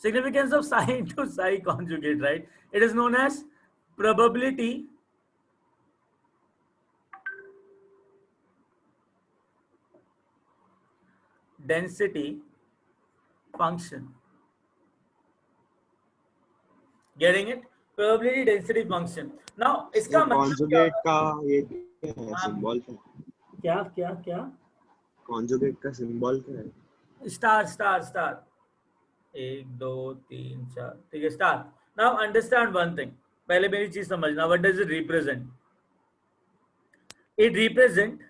significance of psi into psi conjugate, right? It is known as probability density function. Getting it? Probability density function. Now इसका मतलब क्या conjugate होगा? का ये क्या है, हाँ, सिंबल क्या है? क्या क्या क्या? कॉन्जुगेट का सिंबल क्या है? स्टार स्टार स्टार, 1 2 3 4, ठीक है, star. Now understand one thing, पहले मेरी चीज समझना. What does it represent? It represent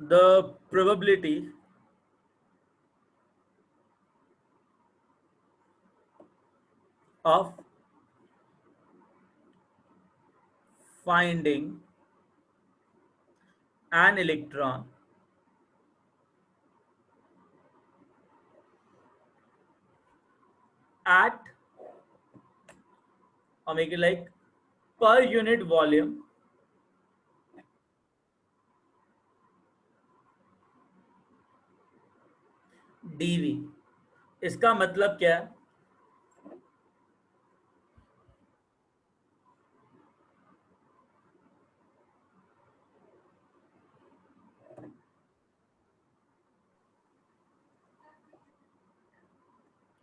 the probability of finding an electron at, or make it like, per unit volume dV. इसका मतलब क्या है?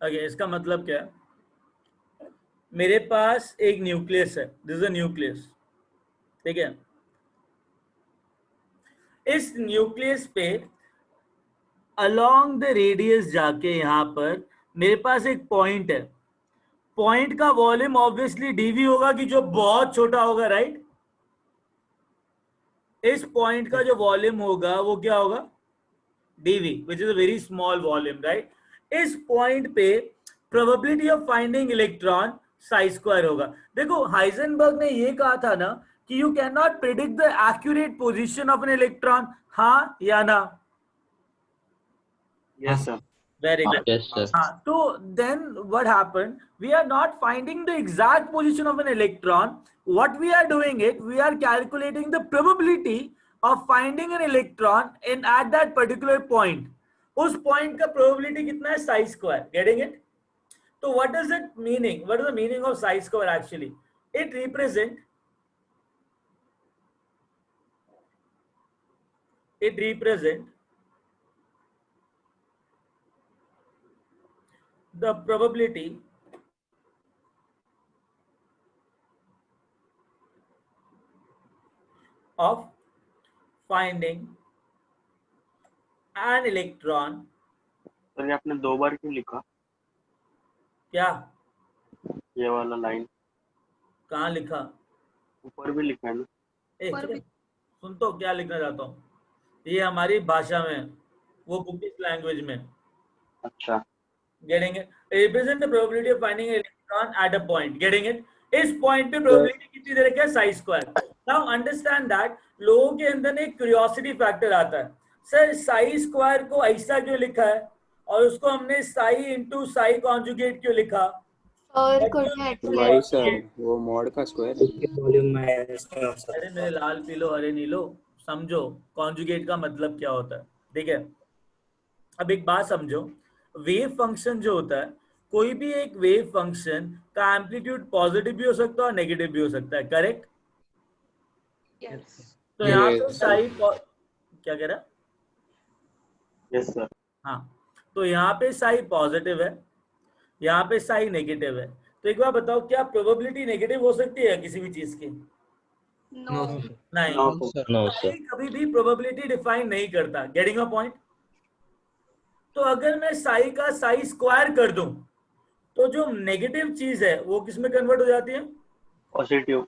ओके, इसका मतलब क्या है? मेरे पास एक न्यूक्लियस है, दिस इज अ न्यूक्लियस, ठीक है. इस न्यूक्लियस पे अलोंग द रेडियस जाके यहां पर मेरे पास एक पॉइंट है. पॉइंट का वॉल्यूम ऑब्वियसली डीवी होगा कि जो बहुत छोटा होगा, राइट? इस पॉइंट का जो वॉल्यूम होगा वो क्या होगा? DV, which is a very small volume, right? इस पॉइंट पे probability of finding electron psi square होगा. देखो, हाइजेनबर्ग ने ये कहा था ना कि you can not predict the accurate position of an electron. हाँ या ना? Yes sir. Very good. Yes, sir. So then what happened? We are not finding the exact position of an electron. What we are doing it, we are calculating the probability of finding an electron in at that particular point. उस point का probability कितना है? Psi square. Getting it? So what does it meaning? What is the meaning of psi square actually? It represent the probability of finding an electron. Sir ये आपने 2 बार क्यों लिखा? क्या? ये वाला लाइन कहाँ लिखा? ऊपर भी लिखा है ना. सुन तो क्या लिखना चाहता हूँ. ये हमारी भाषा में, वो बुकिश लैंग्वेज में. अच्छा. Getting it? Represent the probability of finding an electron at a point. Getting it? इस पॉइंट पे प्रोबेबिलिटी कितनी दे रखी है? Sai square. Now understand that लोगों के अंदर ना एक क्यूरियोसिटी फैक्टर आता है. सर साई स्क्वायर को ऐसा क्यों लिखा है और उसको हमने साई इंटू साई कॉन्जुगेट क्यों लिखा? भाई सर वो मॉड का स्क्वायर वॉल्यूम में. अरे मेरे लाल पीलो हरे नीलो, समझो कॉन्जुगेट का मतलब क्या होता है. ठीक है, अब एक बात समझो, वेव फंक्शन जो होता है, कोई भी एक वेव फंक्शन का एम्पलीट्यूड पॉजिटिव भी हो सकता है और नेगेटिव भी हो सकता है. करेक्ट? तो यहाँ पे साई क्या कह रहा? Yes sir. हाँ, तो यहाँ पे साई पॉजिटिव है, यहाँ पे साई नेगेटिव है. तो एक बार बताओ, क्या प्रोबेबिलिटी नेगेटिव हो सकती है किसी भी चीज की? नहीं. No, sir. कभी भी प्रोबेबिलिटी डिफाइन नहीं करता. Getting a point? तो अगर मैं साई का साई स्क्वायर कर दूं तो जो नेगेटिव चीज है वो किस में कन्वर्ट हो जाती है? पॉजिटिव.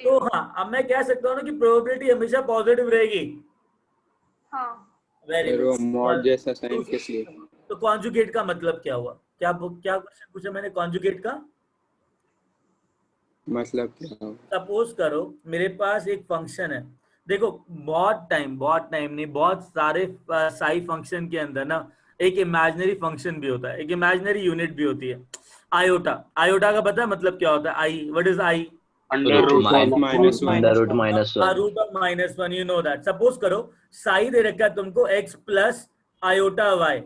तो हाँ, अब मैं कह सकता हूँ ना कि प्रोबेबिलिटी हमेशा पॉजिटिव रहेगी. Very good. मॉड जैसा साइन किस लिए? तो कॉन्जुगेट का मतलब क्या हुआ? क्या क्वेश्चन पूछा मैंने कॉन्जुगेट का मतलब क्या? सपोज करो मेरे पास एक फंक्शन है. देखो, बहुत टाइम नहीं, बहुत सारे साई फंक्शन के अंदर ना एक इमेजिनरी फंक्शन भी होता है, एक इमेजिनरी यूनिट भी होती है. आयोटा. आयोटा का पता है मतलब क्या होता है? I. What is I? Under root minus one. Under root minus one root of -1, you know that. Suppose करो साई दे रखा है तुमको x प्लस आयोटा y,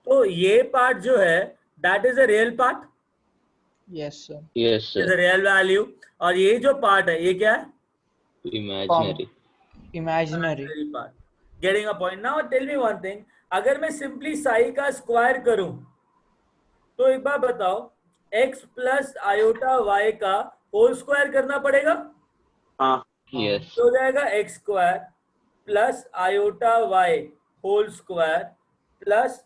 तो ये पार्ट जो है that is a real part, Yes, sir. Yes is a sir real value. और ये जो पार्ट है ये क्या है? Imaginary Imaginary. Part. Getting a point. Now tell me one thing, अगर मैं सिंपली साई का स्क्वायर करूं तो एक बार बताओ x प्लस आयोटा y का होल स्क्वायर करना पड़ेगा. हाँ यस तो हो जाएगा x square plus iota y whole square plus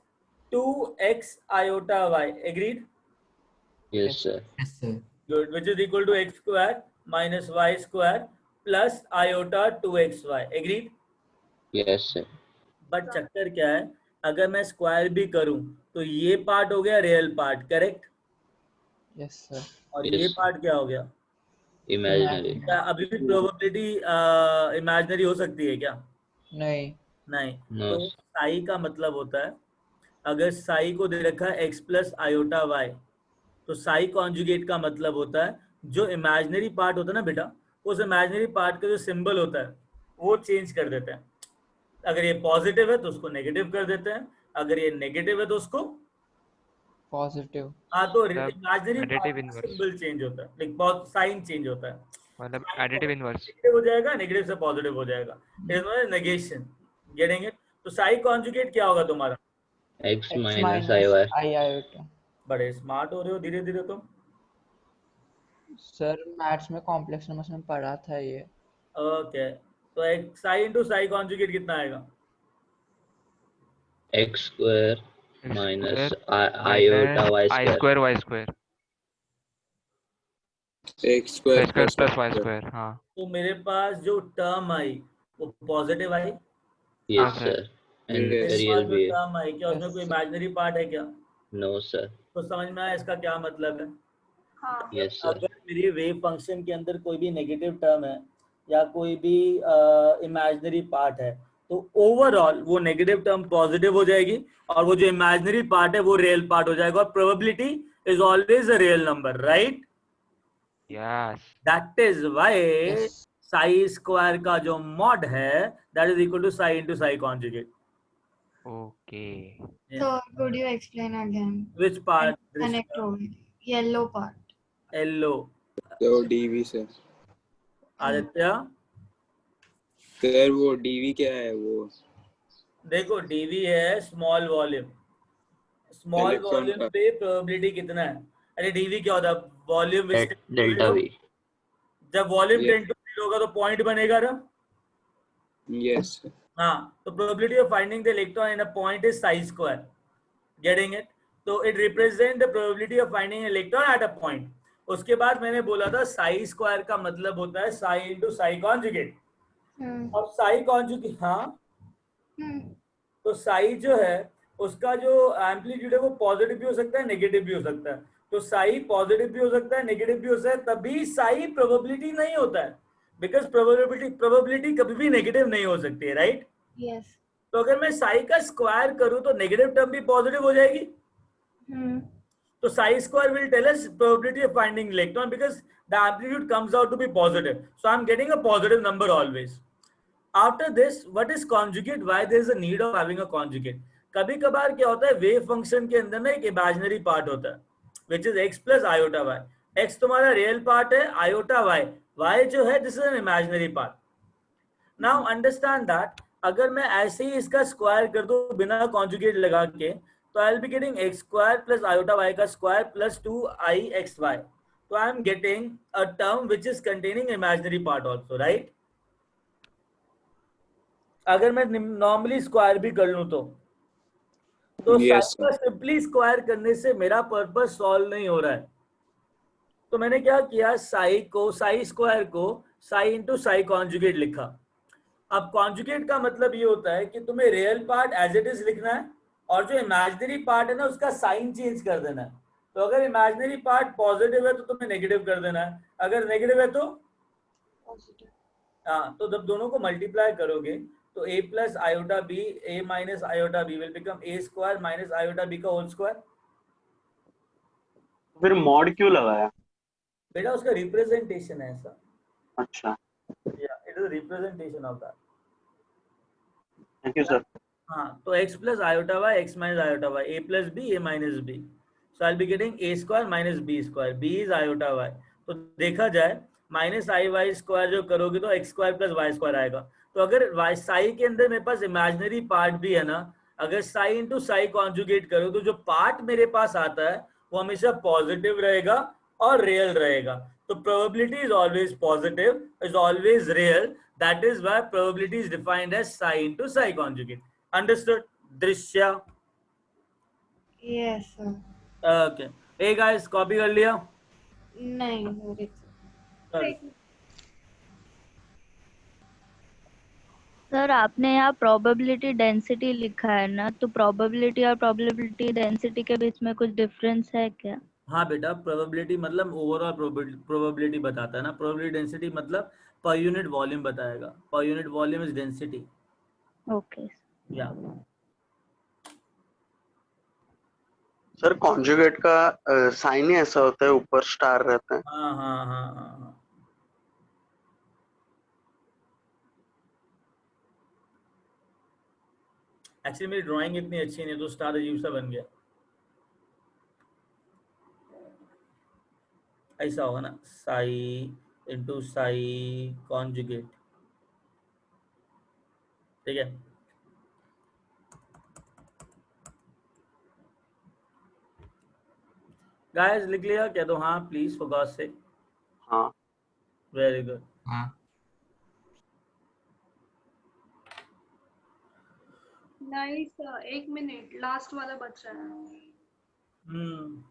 2x iota y. Agreed? Yes sir Yes, sir. Good. Which is equal to x square minus y square plus iota 2xy. Agreed? Yes sir but चक्कर क्या है, अगर मैं square भी करूं तो ये part हो गया real part, correct? Yes, sir. और Yes. ये पार्ट क्या हो गया? इमेजिनरी क्या अभी भी प्रोबेबिलिटी इमेजिनरी हो सकती है क्या? नहीं. नहीं. No. तो साई का मतलब होता है, अगर साई को दे रखा है x प्लस आयोटा y, तो साई कॉन्जुगेट का मतलब होता है जो इमेजिनरी पार्ट होता है ना बेटा, उस इमेजिनरी पार्ट का जो सिंबल होता है वो चेंज कर देते हैं. अगर ये पॉजिटिव है तो उसको नेगेटिव कर देते हैं, अगर ये नेगेटिव है तो उसको Positive. हाँ. तो मतलब इमेजिनरी additive पार्ट का inverse. सिंबल चेंज होता है, लाइक बहुत साइन चेंज होता है. मतलब एडिटिव इनवर्स. नेगेटिव हो जाएगा, नेगेटिव से पॉजिटिव हो जाएगा. It is negation. Getting it? तो साई कॉन्जुगेट क्या होगा तुम्हारा? X X minus minus i y I iota. बड़े स्मार्ट हो रहे हो धीरे धीरे तुम. Sir, मैथ्स में कॉम्प्लेक्स नंबर्स में पढ़ा था ये. ओके. तो एक साई इंटू साई कॉन्जुगेट कितना आएगा? X square minus iota y i square square y square X square square plus plus Y y square. Square. हाँ तो मेरे पास जो टर्म आई वो पॉजिटिव आई. Yes sir. Sir and Yes. मेरे रियल पास जो भी टर्म आई, क्या उसमें Yes. कोई इमेजिनरी पार्ट है क्या? नो सर तो समझ में आया इसका क्या मतलब है? यस सर अगर मेरी वेव फंक्शन के अंदर कोई भी नेगेटिव टर्म है या कोई भी इमेजिनरी पार्ट है, तो ओवरऑल वो नेगेटिव टर्म पॉजिटिव हो जाएगी और वो जो इमेजिनरी पार्ट है वो रियल पार्ट हो जाएगा. और probability is always a real number, right? Yes that is why Yes. Psi square का जो मॉड है that is equal to psi into psi conjugate. Okay. So could you explain again? Which part? Connect over. Yellow part. Yellow. तो DV sir. Aditya sir वो DV क्या है वो? देखो dV है small volume. Small Electron volume का. पे probability कितना है? अरे डीवी क्या होता है? वॉल्यूम. डेल्टा वी जब वॉल्यूम Yes. 10 to 0 होगा तो पॉइंट बनेगा ना. Yes. हाँ. तो probability of finding the electron in a point is psi square. Getting it? तो it represent the probability of finding electron at a point. उसके बाद मैंने बोला था साई स्क्वायर का मतलब होता है साई इंटू साई कॉन्जुगेट. अब साई कॉन्जुगेट, हाँ. तो साई जो है उसका जो एम्पलीट्यूड है वो पॉजिटिव भी हो सकता है, नेगेटिव भी हो सकता है. तो साई पॉजिटिव भी हो सकता है, नेगेटिव भी हो सकता है, तभी साई प्रोबेबिलिटी नहीं होता है. बिकॉज प्रोबेबिलिटी कभी भी नेगेटिव नहीं हो सकती है, राइट? Yes. तो अगर मैं साई का स्क्वायर करूं तो नेगेटिव टर्म भी पॉजिटिव हो जाएगी. So psi square will tell us probability of finding electron because the amplitude comes out to be positive. So I'm getting a positive number always. After this, what is conjugate? Why there is a need of having a conjugate? कभी कभार क्या होता है wave function के अंदर ना एक imaginary part होता है which is x plus iota y. x तुम्हारा रियल पार्ट है, iota y. y जो है this is an imaginary part. Now understand that अगर मैं ऐसे ही इसका स्क्वायर कर दूं बिना कॉन्जुगेट लगा के, तो I will be getting x square plus iota y का स्क्वायर प्लस 2ixy. तो I am getting a term which is containing imaginary part also, right? अगर मैं नॉर्मली स्क्वायर भी कर लूं तो Yes, साइन का सिंपली स्क्वायर करने से मेरा पर्पस सॉल्व नहीं हो रहा है. तो मैंने क्या किया, साई स्क्वायर को साई इंटू साई कॉन्जुगेट लिखा. अब कॉन्जुगेट का मतलब ये होता है कि तुम्हें real part as it is लिखना है और जो इमेजिनरी पार्ट है ना उसका साइन चेंज कर देना है. तो अगर इमेजिनरी पार्ट पॉजिटिव है तो तुम्हें नेगेटिव कर देना है, अगर नेगेटिव है तो हाँ. तो जब दोनों को मल्टीप्लाई करोगे तो a plus iota b a minus iota b will become a square minus iota b का होल स्क्वायर. फिर मॉड क्यों लगाया? बेटा उसका रिप्रेजेंटेशन है ऐसा. अच्छा, Yeah, it is a representation of that. Thank you sir. हाँ, तो x plus iota y, x minus iota y, a plus b, a minus b. So I'll be getting a square minus b square. b is iota y. तो देखा जाए minus i y square जो करोगे तो x square plus y square आएगा. तो अगर y psi के अंदर मेरे पास imaginary part भी है ना, अगर psi into psi conjugate करो तो जो part मेरे पास आता है वो हमेशा positive रहेगा और real रहेगा. तो probability is always positive, is always real. That is why probability is defined as psi into psi conjugate. Understood? Drishya. Yes, sir. Okay. Hey guys, copy कर लिया? नहीं, very Sorry. सर आपने यहाँ probability density लिखा है ना, तो probability और प्रोबेबिलिटी डेंसिटी के बीच में कुछ डिफरेंस है क्या? हाँ बेटा, प्रोबेबिलिटी मतलब ओवरऑल प्रोबेबिलिटी बताता है ना. प्रोबेबिलिटी डेंसिटी मतलब पर यूनिट वॉल्यूम बताएगा. Per unit volume is density. Okay. या सर कॉन्जुगेट का साइन ही ऐसा होता है, ऊपर स्टार रहता है. हाँ हाँ हाँ हाँ हाँ. एक्चुअली मेरी ड्राइंग इतनी अच्छी नहीं है तो स्टार अजीब सा बन गया. ऐसा होगा ना, साई इंटू साई कॉन्जुगेट. ठीक है. गाइस लिख लिया क्या? तो हाँ प्लीज फॉर गॉड सेक. हाँ. Very good. हाँ. नहीं सर, 1 मिनट, लास्ट वाला बचा है. हम्म.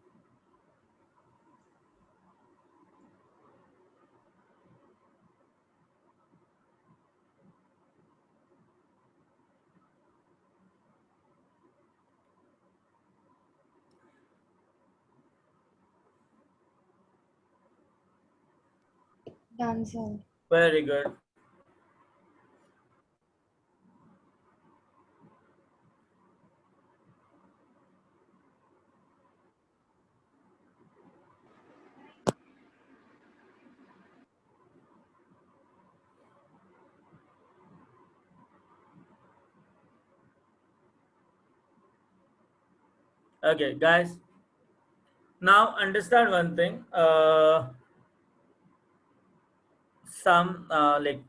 done, sir. Very good. Okay, guys. Now understand one thing. Some like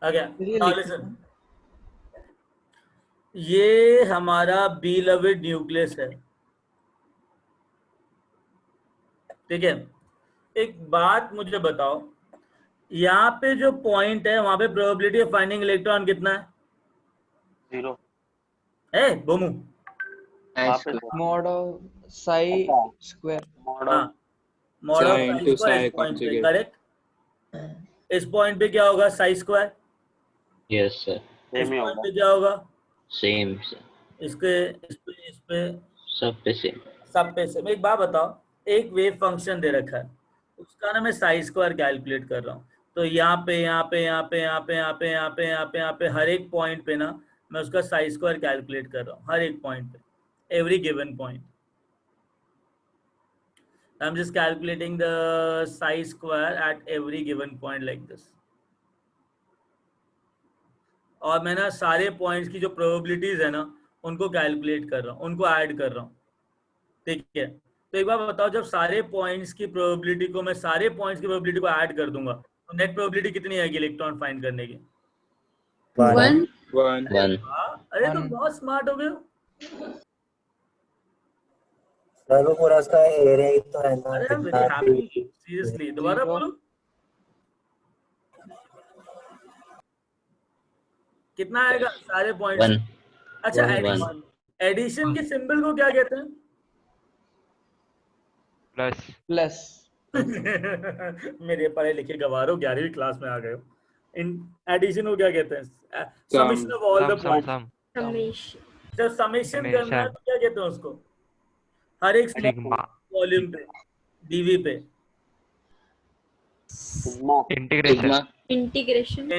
okay. Now listen. ये हमारा बीलवेड न्यूक्लियस है. ठीक है. एक बात मुझे बताओ, यहाँ पे जो पॉइंट है वहां पे प्रोबेबिलिटी ऑफ फाइंडिंग इलेक्ट्रॉन कितना है? 0 है बोमू. Mod of psi square. Mod of psi square इस पॉइंट पे. करेक्ट. इस पॉइंट पे क्या होगा? Psi square. Yes sir. इस पॉइंट पे क्या होगा? Same sir. इसके इस पे सब पे सेम. सब पे सेम. एक बात बताओ, एक वेव फंक्शन दे रखा है, उसका ना मैं साई स्क्वायर कैलकुलेट कर रहा हूँ. तो यहाँ पे यहाँ पे यहाँ पे यहाँ पे यहाँ पे यहाँ पे यहाँ पे यहाँ पे हर एक पॉइंट पे ना मैं उसका साई स्क्वायर कैलकुलेट कर रहा हूँ. हर एक पॉइंट पे, every given point. I am just calculating the Sai square at every given point like this. और मैं ना सारे पॉइंट्स की जो प्रोबेबिलिटीज है ना उनको कैलकुलेट कर रहा हूँ, उनको ऐड कर रहा हूँ. ठीक है. तो एक बार बताओ, जब सारे पॉइंट्स की प्रोबेबिलिटी को मैं सारे पॉइंट्स की प्रोबेबिलिटी को ऐड कर दूंगा तो नेट प्रोबेबिलिटी कितनी आएगी इलेक्ट्रॉन फाइंड करने की? 1. 1. अरे तुम बहुत स्मार्ट हो गए हो. सर वो पूरा उसका एरिया ही तो है ना. अरे I am very happy. Seriously दोबारा बोलो. कितना आएगा सारे पॉइंट्स? 1. अच्छा, एडिशन के सिंबल को क्या कहते हैं? प्लस. प्लस. मेरे पढ़े लिखे गवारों 11वीं क्लास में आ गए हो. इन एडिशन को क्या कहते हैं? Summation of all the points. Summation. जब समेशन करना है तो क्या कहते हैं उसको? हर एक Sigma. वॉल्यूम पे, डीवी पे। Integration. Sigma. Integration.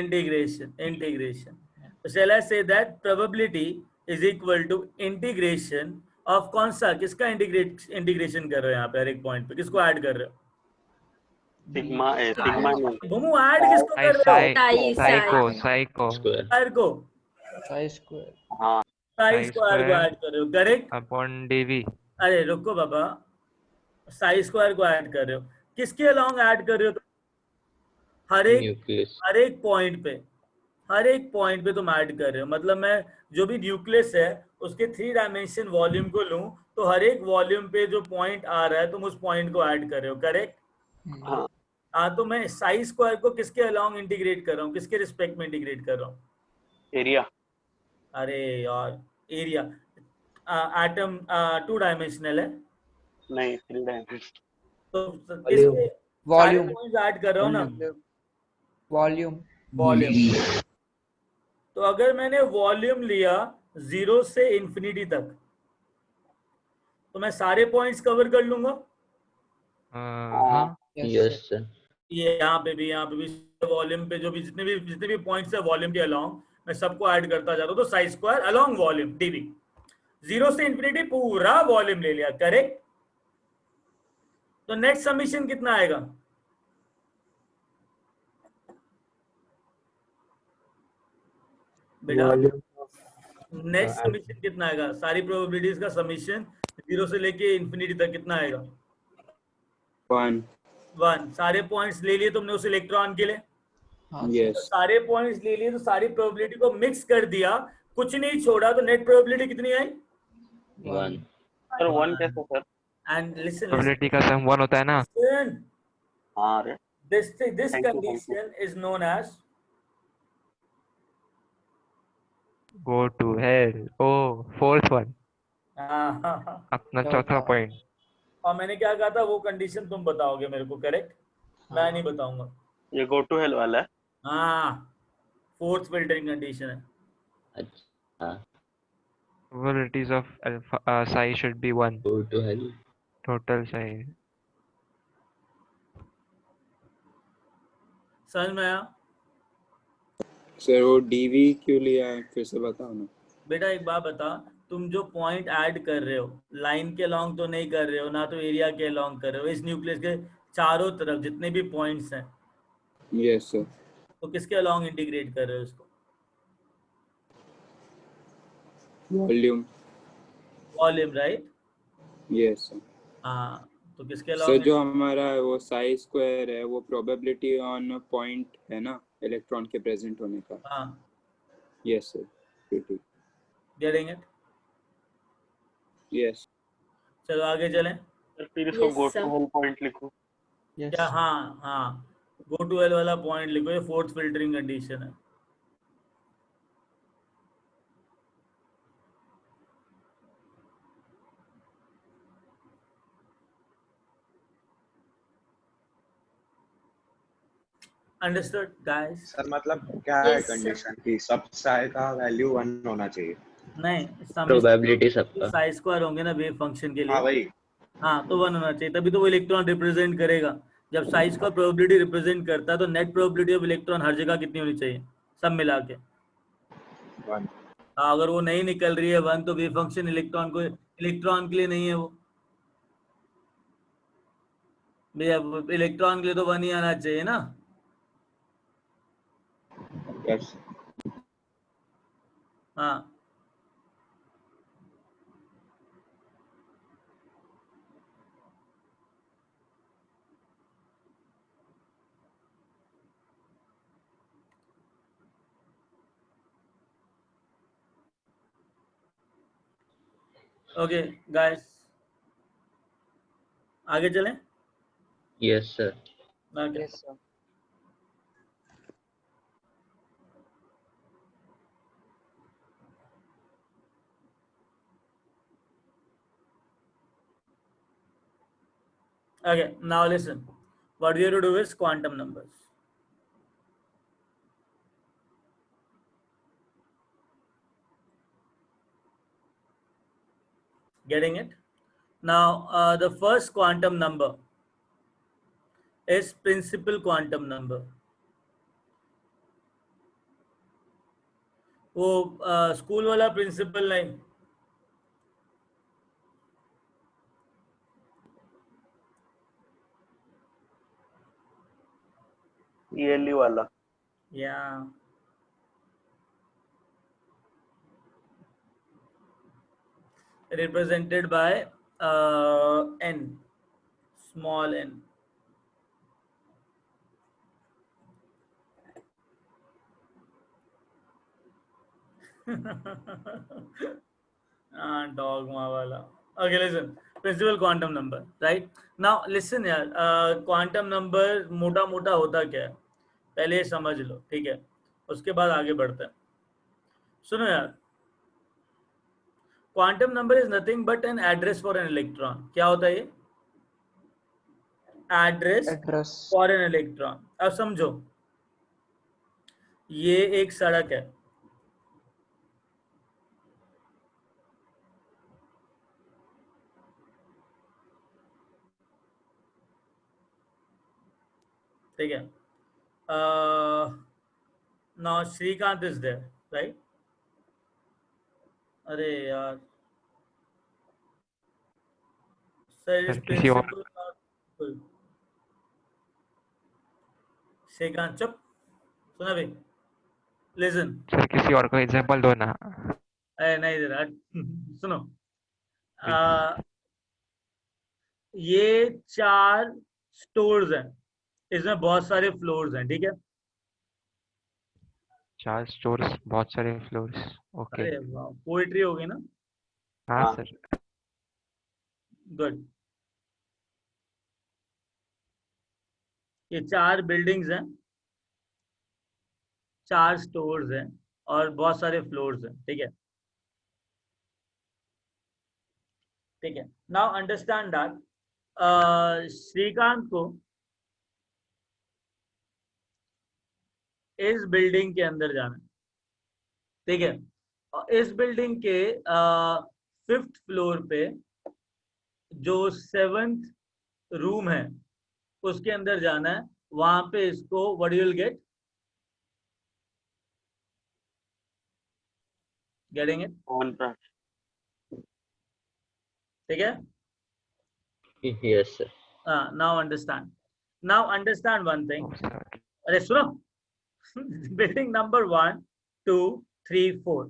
Integration. So shall I say that probability is equal to integration of कौन सा, किसका इंटीग्रेशन कर रहे हो यहाँ पे? हर एक पॉइंट पे किसको ऐड कर रहे हो? सिग्मा नहीं भूमू ऐड किसको कर रहे हो? Psycho. Square. स्क्वायर को, साई स्क्वायर। हाँ साई स्क्वायर को ऐड कर रहे हो, करेक्ट? Upon dv. अरे रुको बाबा, साई स्क्वायर को ऐड कर रहे हो, किसके अलोंग ऐड कर रहे हो? Nucleus. हर एक पॉइंट पे तुम ऐड कर रहे हो। मतलब मैं जो भी न्यूक्लियस है उसके 3 डायमेंशन वॉल्यूम को लूं तो हर एक वॉल्यूम पे जो पॉइंट आ रहा है तुम उस पॉइंट को ऐड कर रहे हो, करेक्ट? हाँ हाँ, तो मैं साई स्क्वायर को किसके अलोंग इंटीग्रेट कर रहा हूँ, किसके रिस्पेक्ट में इंटीग्रेट कर रहा हूँ? एरिया अरे यार, एरिया। एटम 2 डायमेंशनल है नहीं 3 डायमेंशन तो किसके वॉल्यूम। पॉइंट्स ऐड कर रहा हूँ ना? वॉल्यूम। वॉल्यूम। तो अगर मैंने वॉल्यूम लिया 0 से इंफिनिटी तक तो मैं सारे पॉइंट्स कवर कर लूंगा। हाँ. Yes, sir. ये यहाँ पे भी वॉल्यूम पे जो भी जितने भी पॉइंट्स है वॉल्यूम के अलोंग मैं सबको ऐड करता जाता हूँ। तो psi square along volume dV, 0 से इंफिनिटी पूरा वॉल्यूम ले लिया, करेक्ट? तो नेक्स्ट समीशन कितना आएगा? बेटा नेक्स्ट समीशन कितना आएगा? सारी प्रोबेबिलिटीज का समीशन 0 से लेके इंफिनिटी तक कितना आएगा? 1। सारे पॉइंट्स ले लिए तुमने उस इलेक्ट्रॉन के लिए। Yes. तो सारे पॉइंट्स ले लिए तो सारी प्रोबेबिलिटी को मिक्स कर दिया, कुछ नहीं छोड़ा, तो नेट प्रोबेबिलिटी कितनी आई? 1. सर 1 कैसे सर? एंड लिसन, Probability का सम 1 होता है ना. हाँ रे this Thank you. condition is known as Go to hell. Oh, fourth one. हाँ। अपना चौथा पॉइंट. और मैंने क्या कहा था, वो कंडीशन तुम बताओगे मेरे को, करेक्ट? मैं नहीं बताऊंगा। ये गो टू हेल वाला है। हाँ, 4th फिल्टरिंग कंडीशन है। अच्छा. Probabilities of alpha psi should be 1. Go to hell. Total psi. समझ में आया? सर वो डीवी क्यों लिया है, फिर से बताओ ना। बेटा एक बात बता, तुम जो पॉइंट ऐड कर रहे हो लाइन के लॉन्ग तो नहीं कर रहे हो ना, तो एरिया के लॉन्ग कर रहे हो। इस न्यूक्लियस के चारों तरफ जितने भी पॉइंट्स हैं यस सर। तो किसके अलॉन्ग इंटीग्रेट कर रहे हो इसको? Volume. Volume, right? Yes sir. हाँ, तो किसके सर अलॉन्ग? जो हमारा वो साई स्क्वायर है वो प्रोबेबिलिटी ऑन पॉइंट है ना इलेक्ट्रॉन के प्रेजेंट होने का। हाँ, यस सर, ठीक। Getting it? यस। चलो आगे चलें। फिर इसको Yes, go sir. To L point लिखो। क्या? हाँ, गो टू एल वाला पॉइंट लिखो, ये 4th फिल्टरिंग कंडीशन है। Understood guys? सर मतलब क्या है Yes, sir. कंडीशन की सब साई का वैल्यू 1 होना चाहिए? नहीं, Probability सबका. साई स्क्वायर होंगे ना वेव फंक्शन के लिए। हाँ वही। हाँ, तो 1 होना चाहिए, तभी तो वो इलेक्ट्रॉन रिप्रेजेंट करेगा। जब साइज का प्रोबेबिलिटी रिप्रेजेंट करता है तो नेट प्रोबेबिलिटी ऑफ इलेक्ट्रॉन हर जगह कितनी होनी चाहिए सब मिला के? 1। हाँ, अगर वो नहीं निकल रही है 1 तो वेव फंक्शन इलेक्ट्रॉन के लिए नहीं है वो। भैया इलेक्ट्रॉन के लिए तो 1 ही आना चाहिए ना। यस। हाँ, ओके गाइस, आगे चलें। Yes, sir. Okay, yes sir. okay, now listen, what we have to do is quantum numbers. Getting it? Now, the first quantum number is principal quantum number. वो स्कूल वाला principal नहीं, ELE वाला. yeah, represented by n, small n. Dogma wala. Okay, listen. Principal quantum number, right? Now listen यार, quantum number मोटा मोटा होता क्या है, पहले ये समझ लो, ठीक है? उसके बाद आगे बढ़ते हैं. सुनो यार, quantum number is nothing but an address for an electron. क्या होता है ये? Address for an electron. अब समझो, ये एक सड़क है, ठीक है? Now Srikanth is there, right? अरे यार, सर इस किसी और प्रिंसिपल श्रीकांत चुप, सुना भाई, लिसन. सर किसी और को एग्जांपल दो ना. अरे नहीं दे रहा, सुनो. ये 4 स्टोर्स हैं, इसमें बहुत सारे फ्लोर्स हैं, ठीक है? 4 स्टोर्स, बहुत सारे फ्लोर्स. ओके. अरे वाह, पोएट्री होगी ना? हाँ सर. गुड. ये 4 बिल्डिंग्स हैं, 4 स्टोर्स हैं और बहुत सारे फ्लोर्स हैं, ठीक है? ठीक है. नाउ अंडरस्टैंड दैट श्रीकांत को इस बिल्डिंग के अंदर जाना है, ठीक है? इस बिल्डिंग के 5th फ्लोर पे जो 7th रूम है उसके अंदर जाना है. वहां पे इसको what you will get, getting it? On branch. ठीक है? Yes, sir. Now understand one thing. Oh, sir. अरे सुनो, building number 1, 2, 3, 4.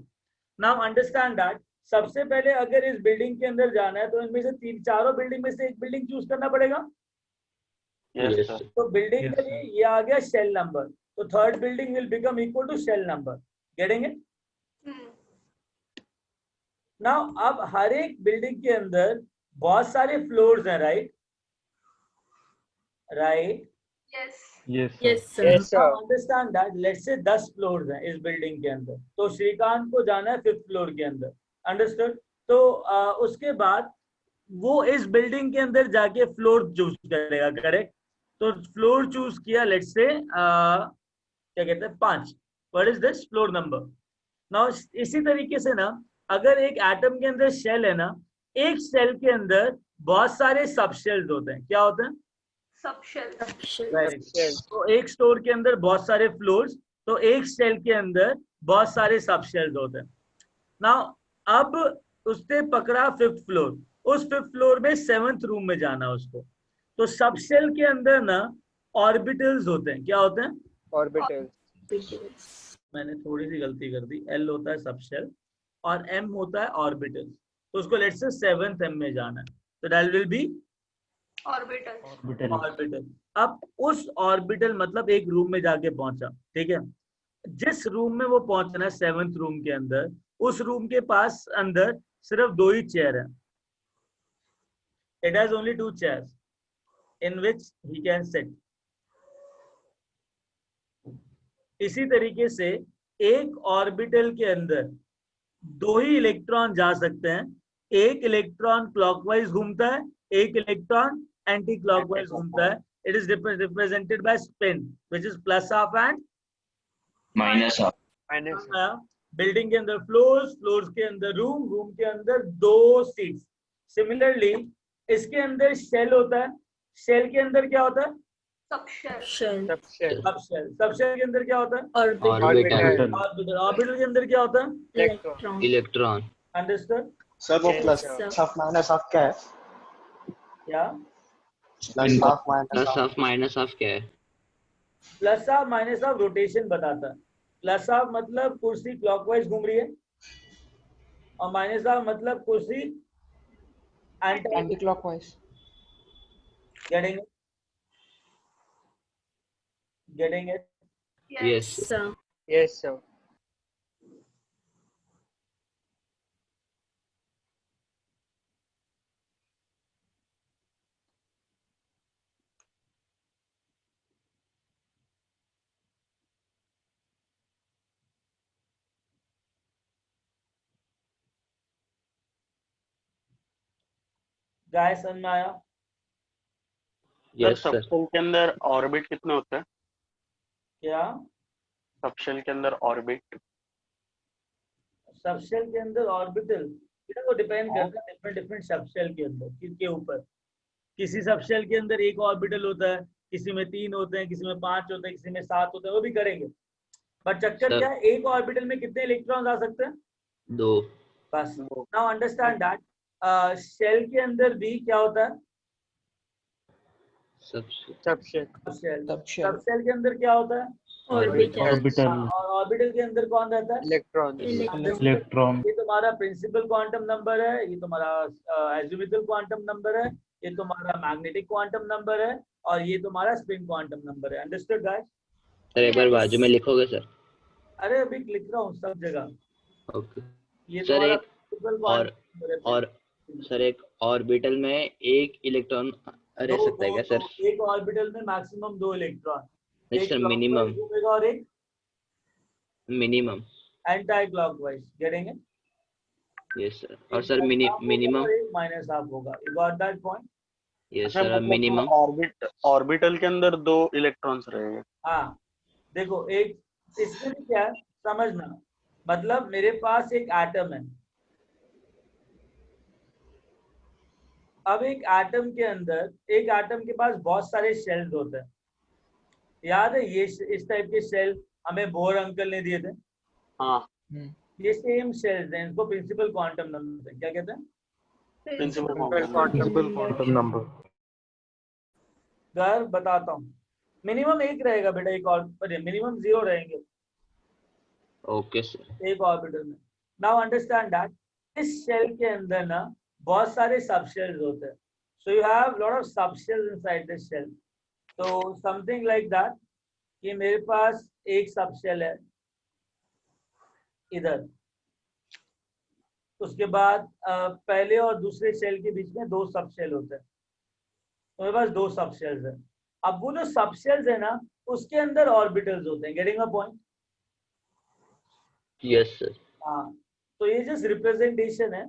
Now understand that सबसे पहले अगर इस बिल्डिंग के अंदर जाना है तो इनमें से 3-4 बिल्डिंग में से एक बिल्डिंग चूज करना पड़ेगा. Yes, Yes, sir. sir. तो बिल्डिंग Yes, के लिए ये आ गया शेल नंबर, तो third building will become equal to shell number. Getting it? Now अब हर एक बिल्डिंग के अंदर बहुत सारे फ्लोर्स हैं, right? Right. Yes. Yes, sir. Yes, sir. Understand that let's say 10 floors हैं इस बिल्डिंग के अंदर, तो श्रीकांत को जाना है 5th फ्लोर के अंदर. अंडरस्टूड? तो उसके बाद वो इस बिल्डिंग के अंदर जाके फ्लोर चूज करेगा, करेक्ट? तो फ्लोर चूज किया, लेट्स से क्या कहते हैं 5. What is this floor number? Now इसी तरीके से ना, अगर एक एटम के अंदर शेल है ना, एक शेल के अंदर बहुत सारे सब शेल्स होते हैं. क्या होते हैं? Subshell. तो एक स्टोर के अंदर बहुत सारे फ्लोर्स, तो एक शेल के अंदर बहुत सारे सब शेल्स होते हैं. नाउ अब उसने पकड़ा 5th फ्लोर, उस 5th फ्लोर में 7th रूम में जाना है उसको. तो सब शेल के अंदर ना ऑर्बिटल्स होते हैं. क्या होते हैं? मैंने थोड़ी सी गलती कर दी. L होता है सब शेल और M होता है ऑर्बिटल. तो उसको लेट्स से 7th M में जाना है, तो that will be Orbital. Orbital. अब उस ऑर्बिटल मतलब एक रूम में जाके पहुंचा, ठीक है? जिस रूम में वो पहुंचना है 7th रूम के अंदर, उस रूम के पास अंदर सिर्फ 2 ही चेयर है. It has only 2 chairs in which he can sit. इसी तरीके से एक ऑर्बिटल के अंदर 2 ही इलेक्ट्रॉन जा सकते हैं. एक इलेक्ट्रॉन क्लॉकवाइज घूमता है, एक इलेक्ट्रॉन एंटी क्लॉकवाइज घूमता है. It is represented by spin which is plus half and Minus half. Building के अंदर फ्लोर्स, फ्लोर्स के अंदर रूम, रूम के अंदर 2 सीट्स. सिमिलरली इसके अंदर शेल होता है, शेल के अंदर क्या होता है? Shell. सबशेल, सबशेल के अंदर क्या होता है? Orbital. ऑर्बिटल ऑर्बिटल, ऑर्बिटल के अंदर क्या होता है? Electron. Electron understood? सर वो plus Sir. Of minus of क्या है? क्या plus of minus plus of of minus of क्या है? Plus of minus of rotation बताता है। प्लस ऑफ मतलब कुर्सी क्लॉकवाइज घूम रही है और माइनस ऑफ मतलब कुर्सी anti anti clockwise. getting it? Yes Sir. Yes, sir. गाय समझ में आया? सर यस सर सबशेल के अंदर ऑर्बिट कितने होते हैं? क्या सबशेल के अंदर ऑर्बिट सबशेल के अंदर ऑर्बिटल? बेटा वो डिपेंड करता है डिफरेंट डिफरेंट सबशेल के अंदर किसके ऊपर। किसी सबशेल के अंदर एक ऑर्बिटल होता है, किसी में 3 होते हैं, किसी में 5 होते हैं, किसी में 7 होते हैं, वो भी करेंगे। बट चक्कर सर। क्या है, एक ऑर्बिटल में कितने इलेक्ट्रॉन आ सकते हैं? 2 बस। नाउ अंडरस्टैंड दैट शेल के अंदर भी क्या होता है? सबसे Subshell. सबशेल। सबशेल। सबशेल के अंदर क्या होता है? Orbital. और ऑर्बिटल के अंदर कौन रहता है? Electron. Electron. ये तुम्हारा प्रिंसिपल क्वांटम नंबर है, ये तुम्हारा एजिमुथल क्वांटम नंबर है, ये तुम्हारा मैग्नेटिक क्वांटम नंबर है और ये तुम्हारा स्पिन क्वांटम नंबर है। Understood guys? सर एक बार बाजू में लिखोगे सर? अरे अभी लिख रहा हूँ सब जगह। ओके ये सर। तुम्हारा एक प्रिंसिपल और क्वांटम नंबर है। और सर एक ऑर्बिटल में एक इलेक्ट्रॉन रह सकता है क्या सर? एक ऑर्बिटल में मैक्सिमम 2 इलेक्ट्रॉन, नहीं एक सर clockwise मिनिमम घूमेगा और एक minimum. Anti clockwise. Getting? Yes sir. और सर मिनिमम? एक माइनस हाफ होगा। You got that point? Yes sir. Minimum orbital के अंदर 2 इलेक्ट्रॉन्स रहेंगे। हाँ देखो, एक इसमें भी क्या है समझना, मतलब मेरे पास एक एटम है। अब एक एटम के अंदर, एक एटम के पास बहुत सारे शेल्स होते हैं। याद है ये इस टाइप के शेल हमें बोर अंकल ने दिए थे? हाँ ये सेम शेल्स हैं, इनको प्रिंसिपल क्वांटम नंबर क्या कहते हैं? Principal Quantum number. घर बताता हूँ। मिनिमम 1 रहेगा बेटा, एक और मिनिमम 0 रहेंगे ओके सर। एक ऑर्बिटल में। नाउ अंडरस्टैंड दैट इस शेल के अंदर ना बहुत सारे सबशेल्स होते हैं। So you have lot of subshells inside this shell. तो समथिंग लाइक दैट कि मेरे पास एक सबशेल है इधर, उसके बाद पहले और दूसरे शेल के बीच में 2 सबशेल होते हैं। तो मेरे पास 2 सबशेल्स है। अब वो जो सबशेल्स है ना उसके अंदर ऑर्बिटल्स होते हैं। Getting a point? Yes sir. हाँ, तो ये जस्ट रिप्रेजेंटेशन है।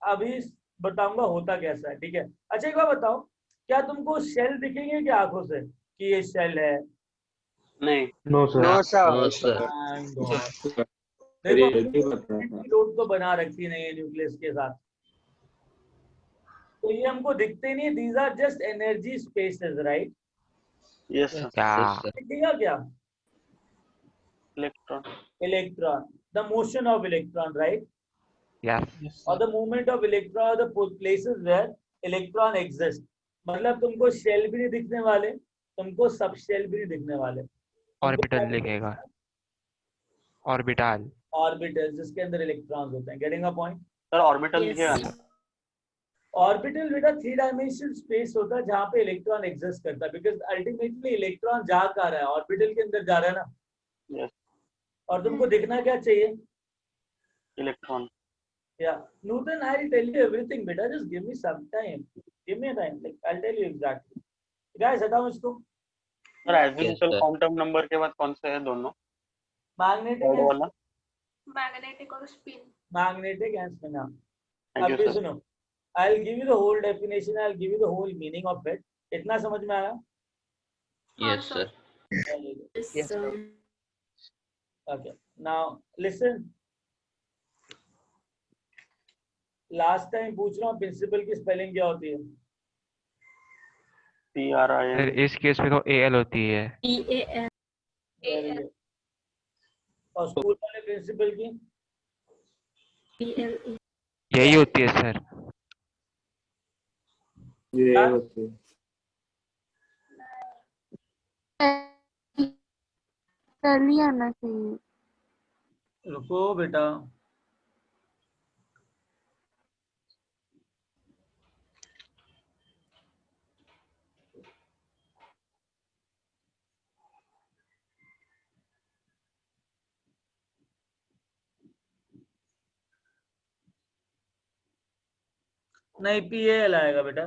अभी बताऊंगा होता कैसा है, ठीक है? अच्छा एक बार बताओ, क्या तुमको शेल दिखेंगे क्या आंखों से कि ये शेल है? नहीं। No, sir. No sir. No sir. देखो लोड तो बना रखी नहीं है न्यूक्लियस के साथ, तो ये हमको दिखते नहीं। These are just energy spaces, right? Yes sir. Yeah. दिखेगा क्या? Electron electron, the motion of electron, right? Yes. और the movement of electron, the places where electron exist. मतलब तुमको शेल भी नहीं दिखने वाले, तुमको सब शेल भी नहीं दिखने वाले। Orbital लिखेगा. Orbital. ऑर्बिटल जिसके अंदर इलेक्ट्रॉन्स होते हैं। Getting a point? Sir orbital लिखेगा ना? ऑर्बिटल बेटा 3 डायमेंशनल स्पेस होता है जहाँ पे इलेक्ट्रॉन एग्जिस्ट करता है, बिकॉज अल्टीमेटली इलेक्ट्रॉन जा कहाँ रहा है? ऑर्बिटल के अंदर जा रहा है ना। यस। और तुमको दिखना क्या चाहिए? इलेक्ट्रॉन। या Nutan, I will tell you everything बेटा, just give me some time, give me time, like I will tell you exactly. Guys हटाओ इसको। सर एजिमुथल क्वांटम नंबर के बाद कौन से है दोनों? मैग्नेटिक वाला मैग्नेटिक और spin. Magnetic and spin. Thank अब यू भी सर। सुनो, I will give you the whole definition, I will give you the whole meaning of it. इतना समझ में आया? Yes sir. Yes, sir. Okay, now listen. Last time पूछ रहा हूँ, प्रिंसिपल की स्पेलिंग क्या होती है? PRIN सर इस केस में तो AL होती है। EAL Very good. और स्कूल वाले प्रिंसिपल की? PLE यही होती है सर। ये हाँ? होते हैं। जल्दी आना चाहिए। रुको बेटा, नहीं PAL आएगा बेटा,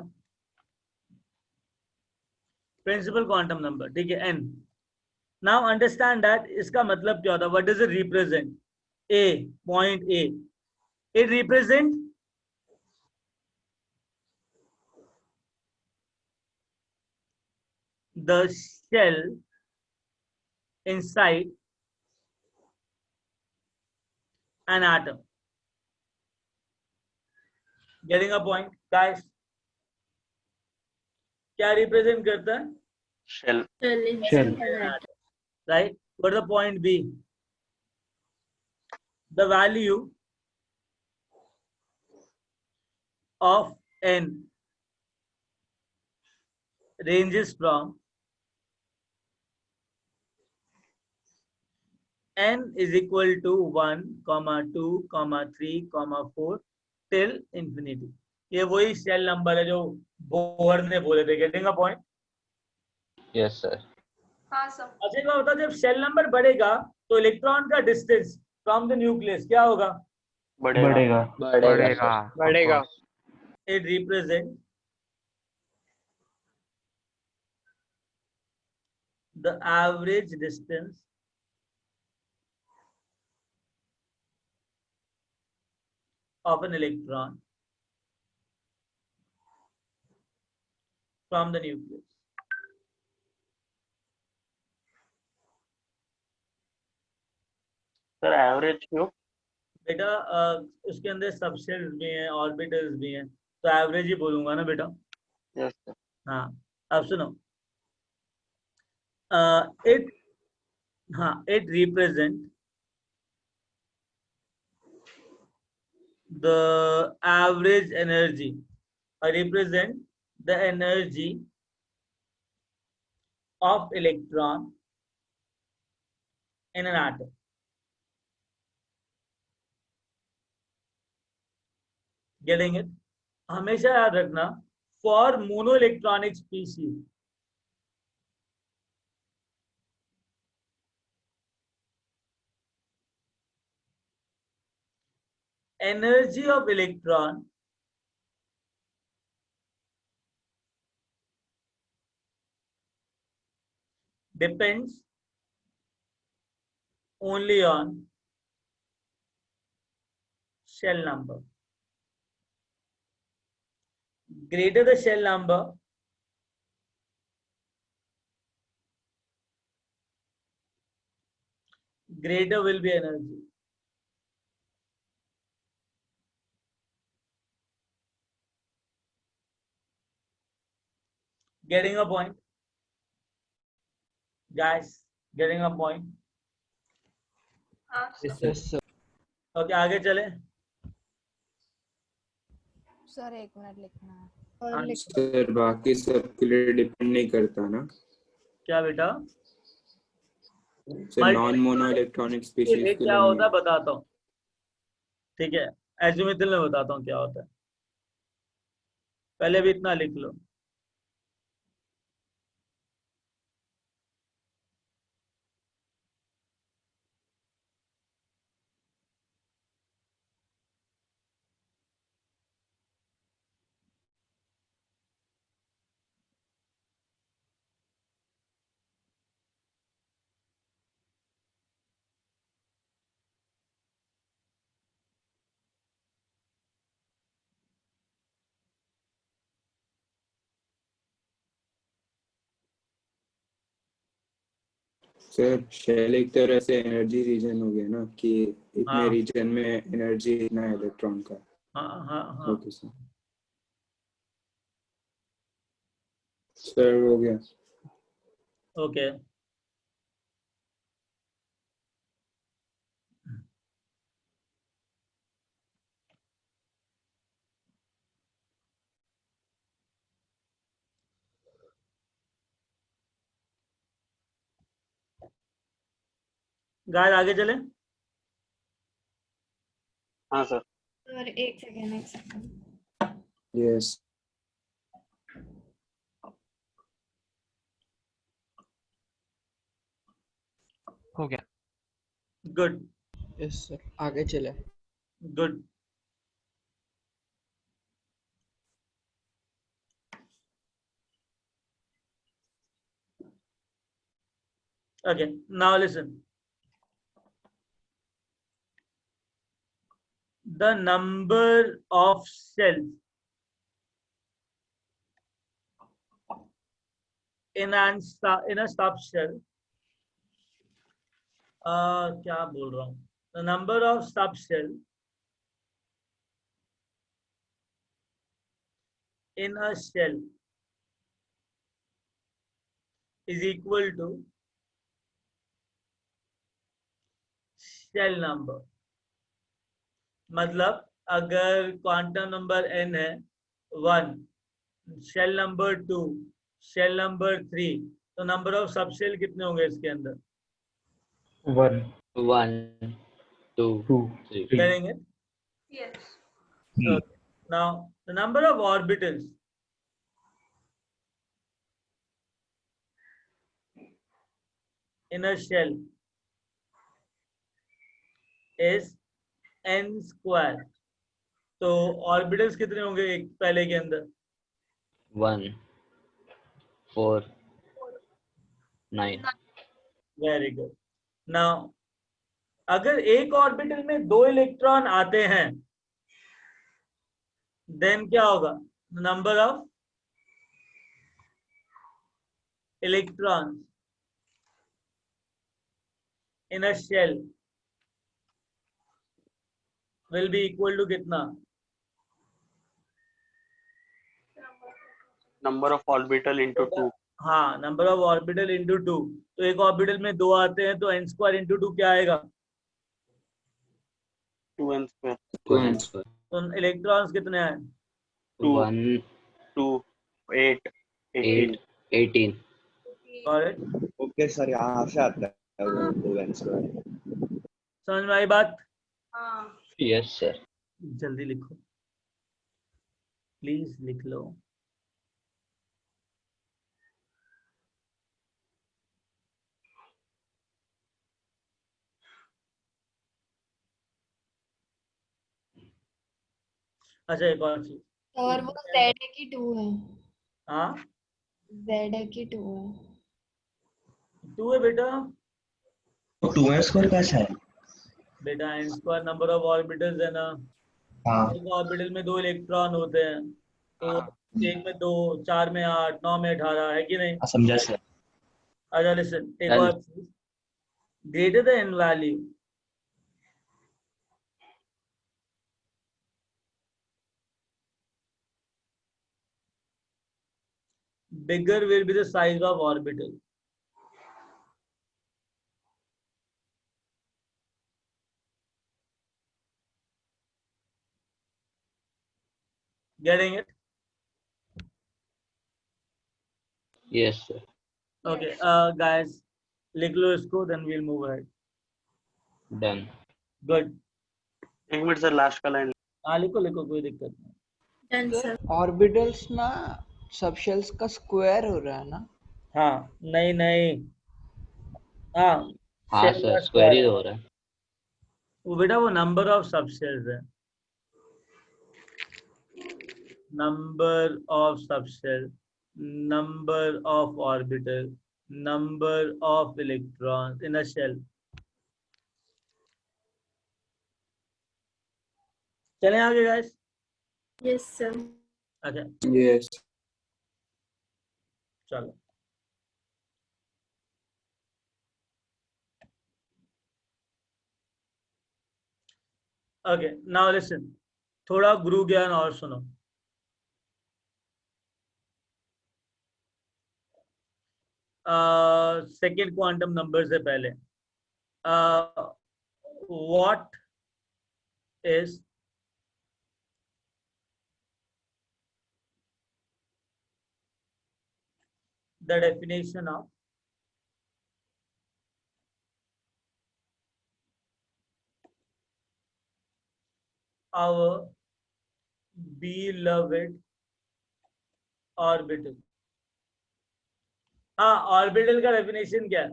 प्रिंसिपल क्वांटम नंबर, ठीक है, n। नाउ अंडरस्टैंड दैट इसका मतलब क्या होता है, what does it represent? A, point A, it represent the shell inside an atom. Getting a point, guys? क्या रिप्रेजेंट करता है? shell. Right? What the point B? The value of n ranges from n is equal to 1, 2, 3, 4 till infinity. ये वही shell number है जो Bohr ने बोले थे। Getting a point? Yes sir. हाँ सर। अच्छा एक बात बताओ, जब शेल नंबर बढ़ेगा तो इलेक्ट्रॉन का डिस्टेंस फ्रॉम द न्यूक्लियस क्या होगा? बढ़ेगा। बढ़ेगा। It represents the average distance of an electron from the nucleus. Sir average क्यों? बेटा उसके अंदर सबशेल्स भी हैं, ऑर्बिटल्स भी हैं, तो एवरेज ही बोलूंगा ना बेटा। Yes sir. हाँ, अब सुनो, it it represent the average energy, represent the energy of electron in an atom. Getting it? हमेशा याद रखना, for monoelectronic species energy of electron depends only on shell number. Greater the shell number, greater will be energy. Getting a point? Guys, getting a point? हाँ sir. Yes sir. Okay, आगे चले। Sir 1 minute लिखना है। हाँ, sir बाकी सब के लिए डिपेंड नहीं करता ना? क्या बेटा? Sir non mono electronic species के क्या लिए होता है नहीं। बताता हूँ, ठीक है, एजुमेथल में बताता हूँ क्या होता है, पहले भी इतना लिख लो। सर शेल एक तरह से एनर्जी रीजन हो गया ना, कि इतने हाँ, रीजन में एनर्जी इतना है इलेक्ट्रॉन का। हाँ हाँ हाँ ओके सर। सर हो गया। ओके गाइस आगे चले। हाँ सर। सर एक सेकेंड। यस हो गया। गुड यस सर, आगे चले। Good. Okay, now listen. The number of cells in a subshell. क्या बोल रहा हूँ? The number of subshell in a shell is equal to shell number. मतलब अगर क्वांटम नंबर n है 1, शेल नंबर 2, शेल नंबर 3, तो नंबर ऑफ सबशेल कितने होंगे इसके अंदर? 1 1 2 2 3 3 Getting it? Yes. Okay. Now the number of orbitals in a shell is n square. तो orbitals कितने होंगे एक पहले के अंदर? 1 4 9 वेरी गुड। नाउ अगर एक ऑर्बिटल में 2 इलेक्ट्रॉन आते हैं देन क्या होगा? Number of electrons in a shell will be equal to कितना? Number of orbital into 2। हाँ, नंबर ऑफ ऑर्बिटल इंटू 2। तो एक ऑर्बिटल में 2 आते हैं तो n स्क्वायर इंटू 2 क्या आएगा? 2n square. 2n square तो इलेक्ट्रॉन्स कितने हैं? 1 2 8 18। 18 करेक्ट। ओके सर, यहाँ से आता है वो 2n स्क्वायर। समझ में आई बात? हाँ। Yes sir. जल्दी लिखो, प्लीज लिख लो। अच्छा एक और चीज। सर वो जेड है कि 2 है? हाँ जेड है कि 2 है? 2 है बेटा। तो 2n स्क्वायर कैसा है? बेटा n square number of orbitals है ना। हाँ एक ऑर्बिटल में 2 इलेक्ट्रॉन होते हैं तो एक में 2, 4 में 8, 9 में 18 है कि नहीं? समझा सर। अच्छा लिसन, एक Done. और चीज। Greater the n value bigger will be the size of orbital. Getting it? Yes sir. Okay, guys, लिख लो इसको, then we'll move ahead. Done. Good. एक मिनट सर, लास्ट का लाइन। हाँ लिखो लिखो, कोई दिक्कत नहीं। Done sir. ऑर्बिटल्स ना सबशेल्स का स्क्वायर हो रहा है ना? हाँ नहीं नहीं, हाँ हाँ शेल सर का स्क्वायर ही स्क्वायर। हो रहा है। वो बेटा वो नंबर ऑफ सबशेल्स है। Number of subshell, number of orbital, number of electron in a shell. चलें आगे गाइस। Yes sir. अच्छा यस चलो। Okay, now listen. थोड़ा गुरु ज्ञान और सुनो। सेकेंड क्वांटम नंबर से पहले what is the definition of our beloved orbital? हाँ, ऑर्बिटल का डेफिनेशन क्या है?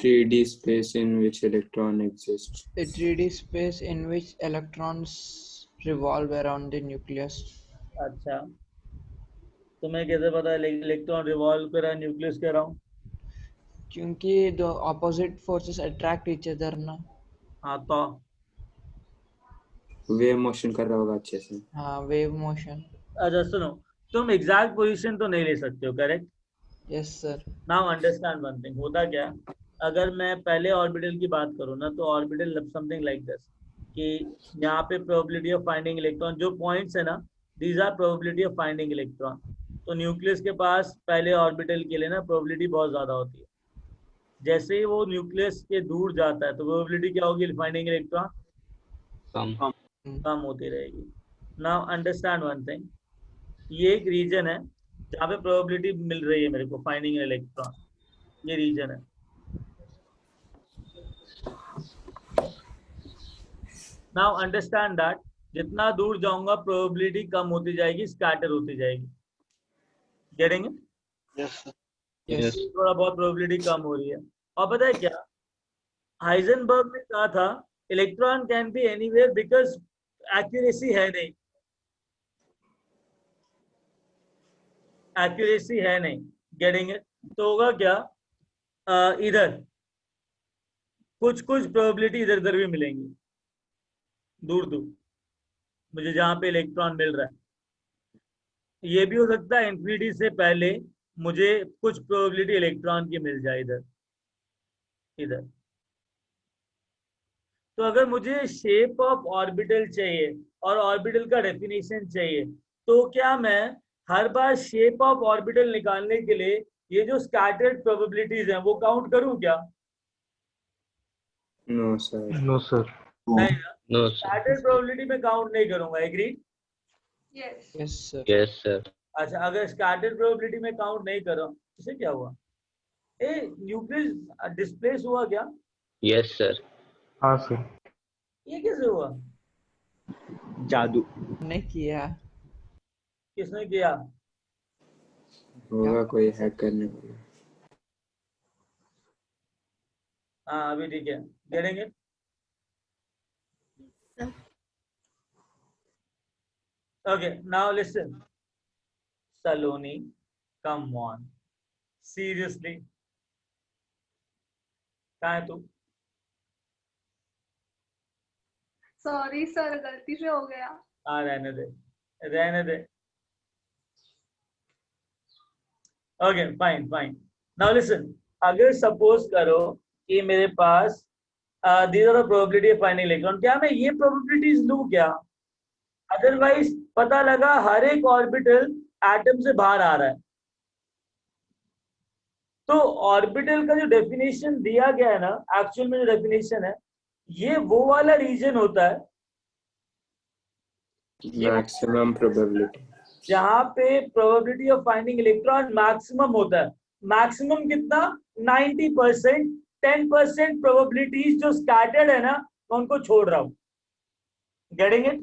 3D space in which electron exists. A 3D space in which electrons revolve around the nucleus. अच्छा, तुम्हें कैसे पता इलेक्ट्रॉन रिवॉल्व कर रहा है न्यूक्लियस के अराउंड? क्योंकि the opposite forces attract each other ना। हाँ तो वेव मोशन कर रहा होगा अच्छे से। हाँ, वेव मोशन। अच्छा सुनो, तुम एग्जैक्ट पोजीशन तो नहीं ले सकते हो, correct? Yes sir. Now understand one thing, होता क्या है, अगर मैं पहले ऑर्बिटल की बात करूँ ना, तो ऑर्बिटल समथिंग लाइक दिस, कि यहाँ पे प्रोबेबिलिटी ऑफ फाइंडिंग इलेक्ट्रॉन, जो पॉइंट्स है ना, these are probability of finding electron. तो न्यूक्लियस के पास पहले ऑर्बिटल के लिए ना प्रोबेबिलिटी बहुत ज्यादा होती है। जैसे ही वो न्यूक्लियस के दूर जाता है तो प्रोबेबिलिटी क्या होगी फाइंडिंग इलेक्ट्रॉन? कम होती रहेगी। नाउ अंडरस्टैंड वन थिंग, ये एक रीजन है जहाँ पे प्रोबेबिलिटी मिल रही है मेरे को फाइंडिंग इलेक्ट्रॉन, ये रीजन है। नाउ अंडरस्टैंड दैट जितना दूर जाऊंगा प्रोबेबिलिटी कम होती जाएगी, स्कैटर होती जाएगी। Getting it? यस। थोड़ा बहुत प्रोबेबिलिटी कम हो रही है। और पता है क्या, हाइजेनबर्ग ने कहा था electron can be anywhere because accuracy है नहीं, एक्यूरेसी है नहीं। Getting it? तो होगा क्या, इधर कुछ प्रोबेबिलिटी इधर उधर भी मिलेंगी, दूर दूर मुझे जहां पे इलेक्ट्रॉन मिल रहा है। ये भी हो सकता है इंफिनिटी से पहले मुझे कुछ प्रोबेबिलिटी इलेक्ट्रॉन की मिल जाए इधर इधर। तो अगर मुझे शेप ऑफ ऑर्बिटल चाहिए और ऑर्बिटल का डेफिनेशन चाहिए, तो क्या मैं हर बार शेप ऑफ ऑर्बिटल निकालने के लिए ये जो स्कैटर्ड प्रोबेबिलिटीज हैं वो काउंट करूं क्या? No sir. No sir. नहीं, नो सर। स्कैटर्ड प्रोबेबिलिटी में काउंट नहीं करूंगा। Agree? Yes. Yes sir. Yes sir. अच्छा, अगर स्कैटर्ड प्रोबेबिलिटी में काउंट नहीं करो, इसे क्या हुआ? ए, न्यूक्लियस डिस्प्लेस हुआ क्या? Yes sir. हाँ सर। ये कैसे हुआ? जादू। नहीं किया। किसने किया? होगा कोई हैक करने वाला। हाँ अभी ठीक है। Getting it? Okay, now listen. Saloni, come on. Seriously. कहाँ है तू? सॉरी सर, गलती से हो गया। हाँ रहने दे, रहने दे। Okay, fine, fine. Now listen. अगर सपोज करो कि मेरे पास these are the probability of finding electron, क्या मैं ये probabilities लूँ क्या? अदरवाइज पता लगा हर एक ऑर्बिटल एटम से बाहर आ रहा है। तो ऑर्बिटल का जो डेफिनेशन दिया गया है ना, एक्चुअल में जो डेफिनेशन है, ये वो वाला रीजन होता है मैक्सिमम प्रोबेबिलिटी, जहां पे probability of finding electron maximum होता है। मैक्सिमम कितना? 90%। 10% प्रोबेबिलिटीज जो स्कैटर्ड है ना, मैं उनको छोड़ रहा हूं। Getting it?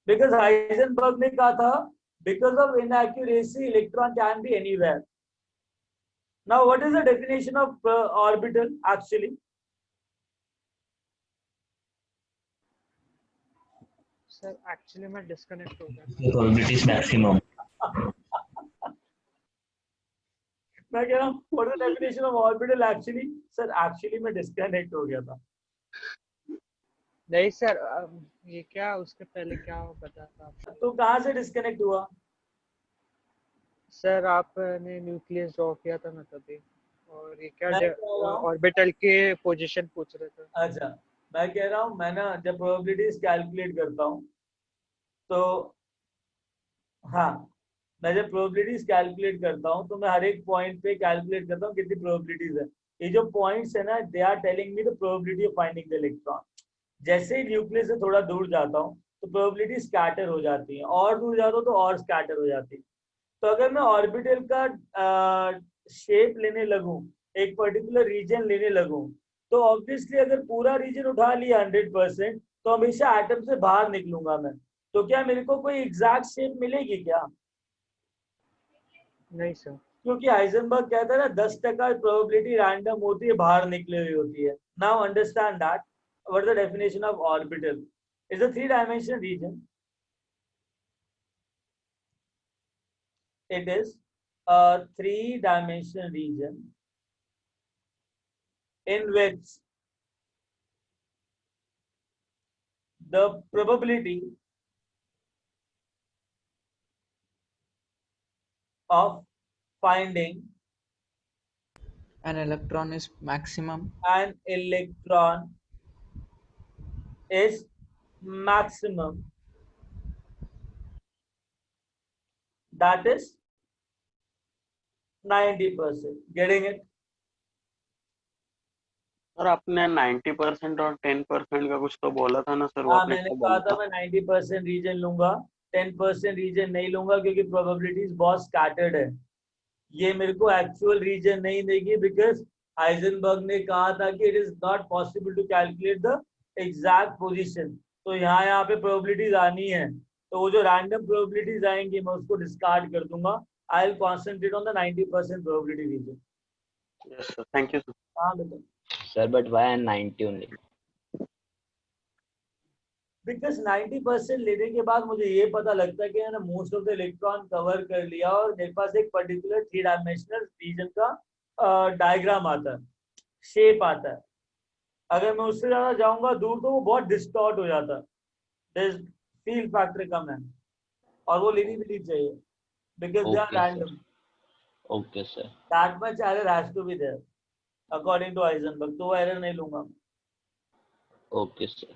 बिकॉज हाइजेनबर्ग ने कहा था because of inaccuracy electron can be anywhere. Now what is the definition of orbital actually? Sir actually मैं डिस्कनेक्ट हो गया। Probability is maximum. मैं कह रहा हूँ what is the definition of orbital actually? Sir actually मैं डिस्कनेक्ट हो गया था। नहीं सर, ये क्या उसके पहले क्या बता था? तो कहाँ से डिस्कनेक्ट हुआ? सर आपने न्यूक्लियस ड्रॉ किया था ना तभी, और ये क्या मैं कह रहा हूँ- ऑर्बिटल के पोजीशन पूछ रहे थे। अच्छा, मैं कह रहा हूँ, मैं ना जब प्रोबेबिलिटीज कैलकुलेट करता हूँ तो हाँ, मैं जब प्रोबेबिलिटीज कैलकुलेट करता हूँ तो मैं हर एक पॉइंट पे कैलकुलेट करता हूँ कितनी प्रोबेबिलिटीज है। ये जो पॉइंट्स है ना, they are telling me the probability of finding the electron. जैसे ही न्यूक्लियस से थोड़ा दूर जाता हूँ तो प्रोबेबिलिटी स्कैटर हो जाती है, और दूर जाता हूँ तो और स्कैटर हो जाती है। तो अगर मैं ऑर्बिटल का शेप लेने लगूं, एक पर्टिकुलर रीजन लेने लगूं, तो ऑब्वियसली अगर पूरा रीजन उठा लिया 100%, तो हमेशा एटम से बाहर निकलूंगा मैं। तो क्या मेरे को कोई एग्जैक्ट शेप मिलेगी क्या? नहीं सर। क्योंकि हाइजेनबर्ग कहता है ना 10% प्रोबेबिलिटी रैंडम होती है, बाहर निकले हुई होती है। Now understand that what is the definition of orbital is a 3-dimensional region. It is a 3-dimensional region in which the probability of finding An electron is maximum. an electron is maximum. That is 90%. Getting it? Sir आपने 90% और 10% का कुछ तो बोला था ना sir, वो हाँ, आपने मैंने क्या कहा बोला था था? मैं 90% रीजन लूंगा, 10% रीजन नहीं लूंगा, क्योंकि प्रोबेबिलिटीज बहुत स्कैटर्ड है। ये मेरे को एक्चुअल रीजन नहीं देगी, बिकॉज हाइजेनबर्ग ने कहा था कि it is not possible to calculate the exact position. तो यहाँ पे प्रोबेबिलिटीज आनी है, तो वो जो रैंडम प्रोबेबिलिटीज आएंगी मैं उसको डिस्कार्ड कर दूंगा। I will concentrate on the 90% probability region. Yes sir, thank you sir. हाँ बेटा, Sir, but why 90 only? Because 90% लेने के बाद मुझे ये पता लगता है कि मैंने most of the electron cover कर लिया, और मेरे पास एक पर्टिकुलर 3-dimensional रीजन का डायग्राम आता है, शेप आता है। अगर मैं उससे ज्यादा जाऊंगा दूर तो वो बहुत डिस्टॉर्ट हो जाता है, फील फैक्टर कम है, और वो लेनी भी नहीं चाहिए, because they are Okay, sir. Random. Okay, sir. That much error has to be there according to Heisenberg, तो वो एरर नहीं लूंगा। Okay, sir.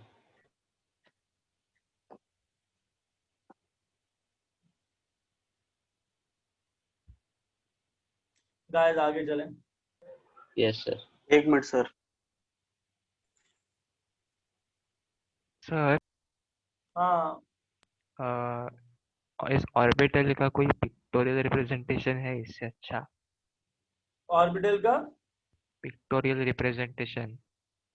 गाइस आगे चलें। Yes, sir. एक मिनट सर। सर हाँ, इस ऑर्बिटल का कोई पिक्टोरियल रिप्रेजेंटेशन है इससे अच्छा? ऑर्बिटल का पिक्टोरियल रिप्रेजेंटेशन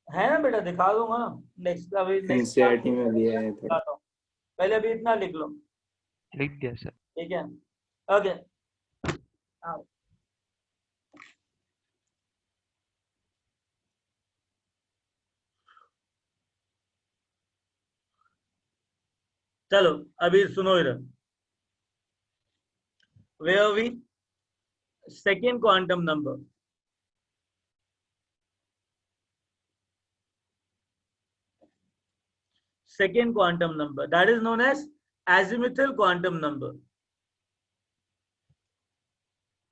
है ना बेटा, दिखा दूंगा ना। नेक्स्ट अभी नेक्स्ट एनसीईआरटी में दिया है थोड़ा। दिखाता हूँ, पहले अभी इतना लिख लो, लिख दिया सर। ठीक है? ओके, आओ। चलो अभी सुनो इधर। Where are we? Second quantum number. Second quantum number, that is known as azimuthal quantum number.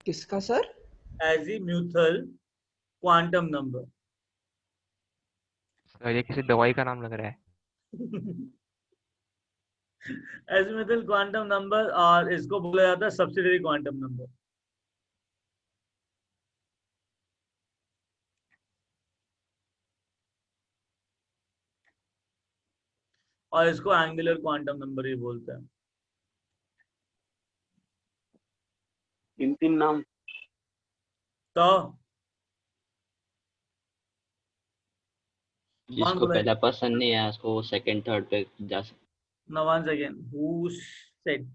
किसका sir? Azimuthal quantum number. Sir ये किसी दवाई का नाम लग रहा है। azimuthal quantum number, और इसको बोला जाता है subsidiary quantum number. और इसको एंगुलर क्वांटम नंबर ही बोलते हैं। 3 नाम। तो जिसको पहला पसंद नहीं है उसको सेकंड थर्ड पे जा सकते। Now once again, who said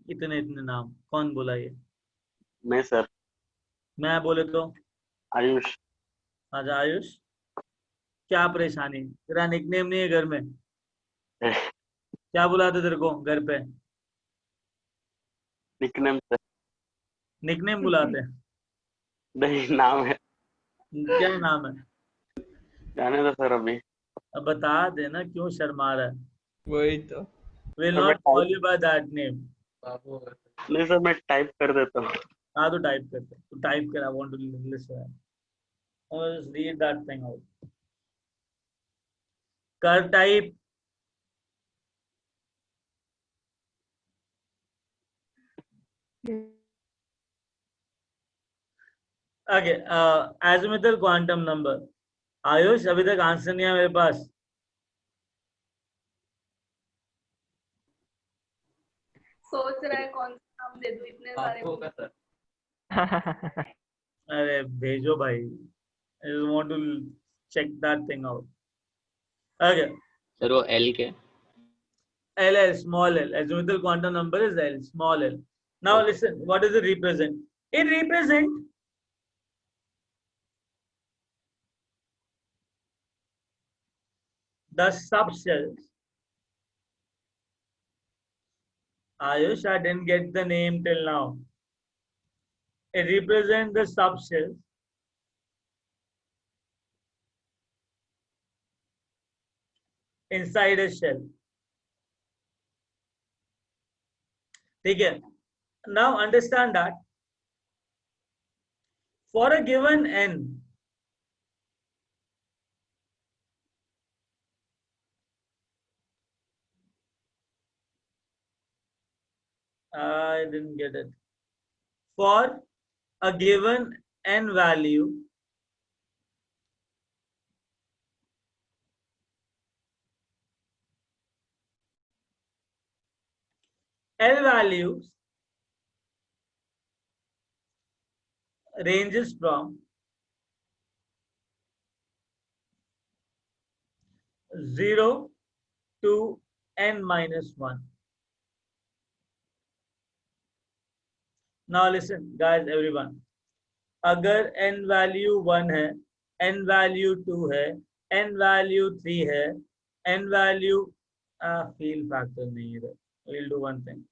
इतने नाम? कौन बोला ये? मैं सर। मैं बोले तो आयुष। अच्छा आयुष, क्या परेशानी? तेरा निकनेम नहीं है घर में? क्या बुलाते तेरे को घर पे? Nickname sir. निकनेम बुलाते हैं? नहीं, नाम है। क्या नाम है? जाने दो सर अभी। अब बता देना, क्यों शर्मा रहा है? वही तो। Will not call you by that name. नहीं सर, मैं टाइप कर देता हूँ। हाँ तो टाइप करते, तो टाइप कर। I want to listen. Just read that thing out. curve type. Okay, azimuthal quantum number. Ayush अभी तक आंसर नहीं है मेरे पास. सोच रहा है कौन सा नाम दे दूं, इतने सारे होगा सर. अरे भेजो भाई. I just want to check that thing out. Okay. Sir वो L के. L, small l. Azimuthal quantum number is L, small l. Now listen, what does it represent? It represents the subshells. Ayush, I didn't get the name till now. It represents the subshells inside a shell. Okay. Now understand that for a given n, I didn't get it. For a given n value, L values ranges from 0 to n minus 1. Now listen, guys, everyone. अगर n value 1 है, n value 2 है, n value 3 है, n value field factor नहीं है. We'll do one thing.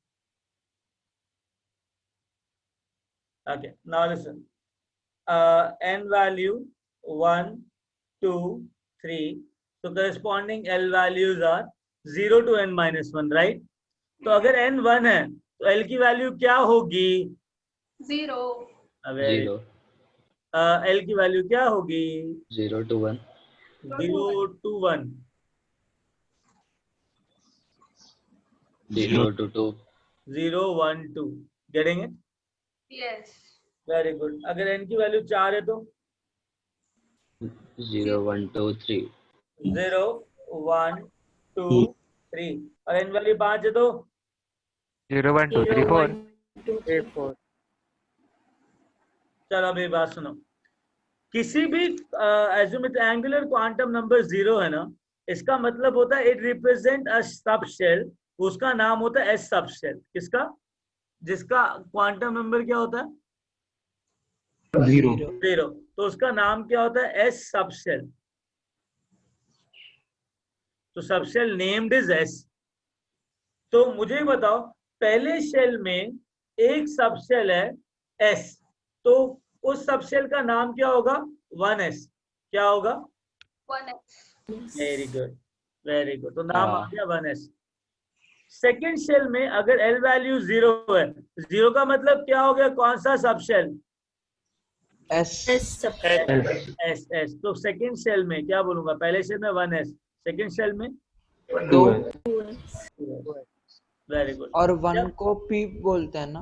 Okay, now listen. N value 1, 2, 3. So corresponding L values are 0 to n minus 1, right? तो अगर n 1 है, तो L की वैल्यू क्या होगी? 0. Zero. L की वैल्यू क्या होगी? 0 to 1. 0 to 1. 0 to 2. 0, 1, 2. Getting it? Yes. Very good. अगर n की वैल्यू 4 है तो 0, 1, 2, 3. 0, 1, 2, 3. और n वैल्यू 5 है तो 0, 1, 2, 3, 4. 4. चलो अभी बात सुनो. किसी भी एंगुलर क्वांटम नंबर 0 है ना, इसका मतलब होता है इट रिप्रेजेंट अ सब शेल. उसका नाम होता है एस सब शेल. किसका? जिसका क्वांटम नंबर क्या होता है? 0. 0. तो उसका नाम क्या होता है? एस सब शेल. तो सब शेल नेम्ड इज एस. तो मुझे बताओ, पहले शेल में एक सब शेल है एस, तो उस सब शेल का नाम क्या होगा? 1s. क्या होगा? 1s. Very good, very good. तो नाम आ गया 1s. सेकेंड शेल में अगर एल वैल्यू 0 है, 0 का मतलब क्या हो गया? कौन सा सब शेल? एस. एस. तो सेकेंड शेल में क्या बोलूंगा? पहले शेल में 1s, सेकेंड शेल में 2s. Very good. और 1 को पी बोलते हैं ना?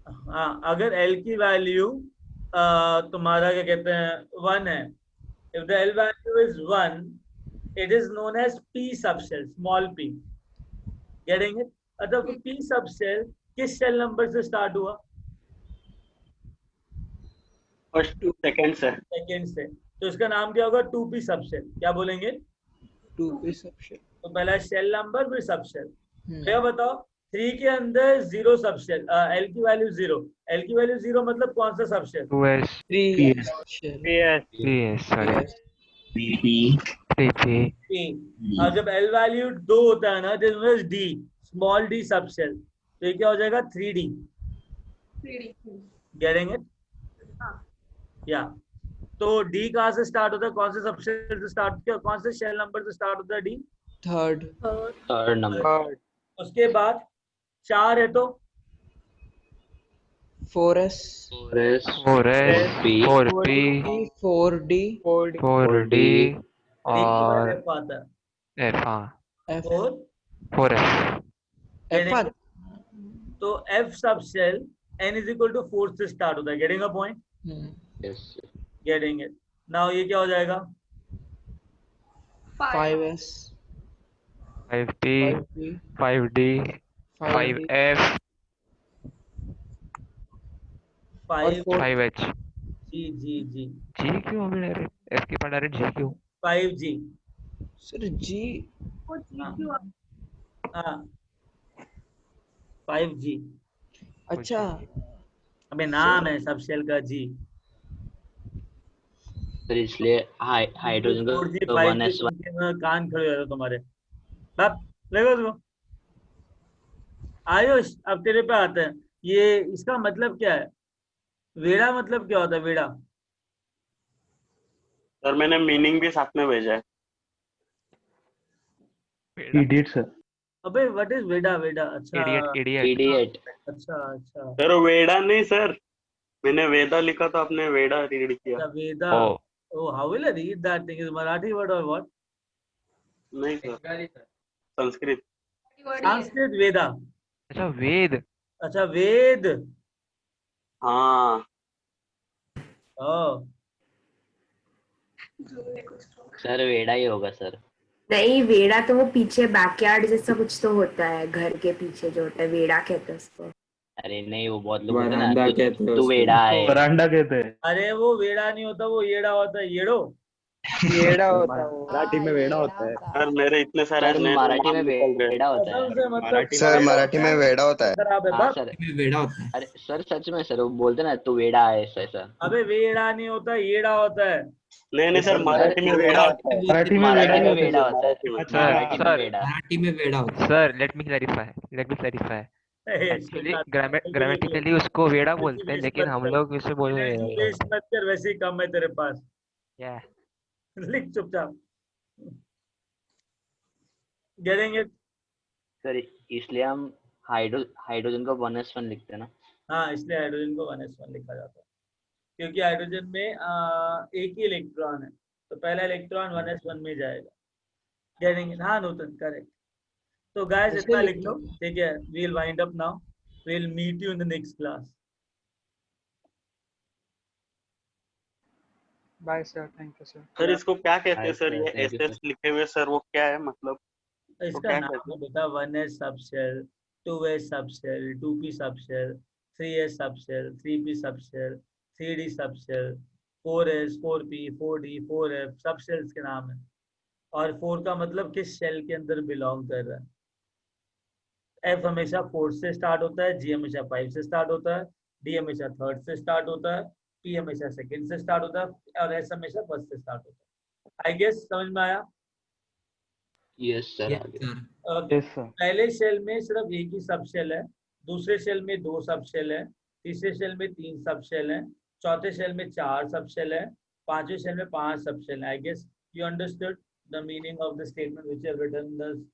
हाँ, अगर L की वैल्यू तुम्हारा क्या कहते हैं 1 है, if the L value is 1, it is known as P subshell, small p. Getting it? अच्छा, तो P subshell किस शेल नंबर से स्टार्ट हुआ? फर्स्ट टू सेकंड से. सेकंड से. तो इसका नाम क्या होगा? 2p subshell. क्या बोलेंगे? 2p subshell. तो पहला शेल नंबर फिर सबशेल. क्या बताओ, 3 के अंदर 0 सबशेल. L की वैल्यू 0. L की वैल्यू 0 मतलब कौन सा subshell? 2s. 3s. 3s. sorry. 3p. 3p. और जब L वैल्यू 2 होता है ना, this was D, small d subshell. तो ये क्या हो जाएगा? 3D. 3D. Getting it? या. तो D कहाँ से स्टार्ट होता है? कौन से सबशेल से स्टार्ट किया? कौन से शेल नंबर से स्टार्ट होता है D? Third number. उसके बाद 4 है तो 4s. 4s. 4p. 4d. 4d. 4d. D के बाद और F आता है. F, हाँ, F 4F. F तो F sub shell n is equal to 4 से स्टार्ट होता है. Getting a point? Yes. Getting it. Now ये क्या हो जाएगा? 5S 5P, 5P 5D, 5D 5F, 5 5H. G G G G क्यों अभी डायरेक्ट F के पास डायरेक्ट G क्यों? 5G. सर G वो GQ हाँ 5G. अच्छा अबे नाम है सब शेल का G. सर इसलिए हाइड्रोजन 4G को 5G 1s1 सुन के ना कान खड़े हो जाते तुम्हारे. बाप देखो उसको. आयुष अब तेरे पे आते हैं. ये इसका मतलब क्या है? वेड़ा मतलब क्या होता है? वेड़ा सर मैंने मीनिंग भी साथ में भेजा है. Idiot sir. अबे व्हाट इज वेड़ा? वेड़ा अच्छा Idiot. idiot. अच्छा अच्छा सर वेड़ा नहीं सर, मैंने वेदा लिखा तो आपने वेड़ा रीड किया. अच्छा वेदा. Oh, Oh, how will I read that thing? Is Marathi word or what? नहीं सर, संस्कृत. Sanskrit Veda. अच्छा वेद. अच्छा वेद. हाँ Oh. सर वेड़ा ही होगा सर. नहीं, वेड़ा तो वो पीछे बैकयार्ड जैसा कुछ तो होता है, घर के पीछे जो होता है, वेड़ा कहते हैं उसको. अरे नहीं वो बहुत लोग होते हैं वरांडा ना, कहते हैं तू उसको. वेड़ा है. वरांडा कहते हैं. अरे वो वेड़ा नहीं होता, वो येड़ा होता है. येड़ो. येड़ा होता है वो. मराठी में वेड़ा होता है. सर, मेरे इतने सारे सर नए मराठी नाम में निकल गए. वेड़ा होता है. कसम से मतलब सर मराठी में वेड़ा होता है. खराब है हाँ बाप. सर. अरे सर सच में सर वो बोलते ना तू वेड़ा है ऐसा. अबे वेड़ा नहीं होता, येड़ा होता है. नहीं सर, मराठी में वेड़ा होता है. मराठी में मराठी वेड़ा में होता वेड़ा है. होता है. मराठी में. मराठी में सर वेड़ा. Sir let me clarify. Actually grammatically उसको वेड़ा बोलते हैं, लेकिन हम लोग उसे बोलते वेस्ट मत कर, वैसे ही कम है तेरे पास. हैं. लिख चुपचाप. Getting it? सर इसलिए हम हाइड्रोजन को 1s1 लिखते हैं ना. हाँ, इसलिए हाइड्रोजन को 1s1 लिखा जाता है, क्योंकि हाइड्रोजन में एक ही इलेक्ट्रॉन है, तो पहला इलेक्ट्रॉन 1s1 में जाएगा. Getting it? हाँ नूतन, करेक्ट. तो गाइस इतना लिख लो, ठीक है. We will wind up now. We will meet you in the next class. Bye sir, thank you sir. Sir इसको क्या कहते हैं Hi, सर? sir. ये Thank you, एसएस लिखे हुए सर, वो क्या है मतलब? तो इसका क्या नाम कहते है बेटा 1s subshell, 2s subshell, 2p subshell, 3s subshell, 3p subshell, 3d subshell, 4s, 4p, 4d, 4f subshells के नाम है. और 4 का मतलब किस शेल के अंदर बिलोंग कर रहा है. F हमेशा 4 से स्टार्ट होता है, G हमेशा 5 से स्टार्ट होता है, D हमेशा 3rd से स्टार्ट होता है, P हमेशा 2nd से स्टार्ट होता है, और S हमेशा 1st से स्टार्ट होता है. आई गेस समझ में आया? Yes sir. Okay. Yes sir. पहले शेल में सिर्फ एक ही सब शेल है, दूसरे शेल में 2 सब शेल है, तीसरे शेल में 3 सब शेल है, चौथे शेल में 4 सब शेल है, पांचवें शेल में 5 सब शेल है. I guess you understood the meaning of the statement which have written the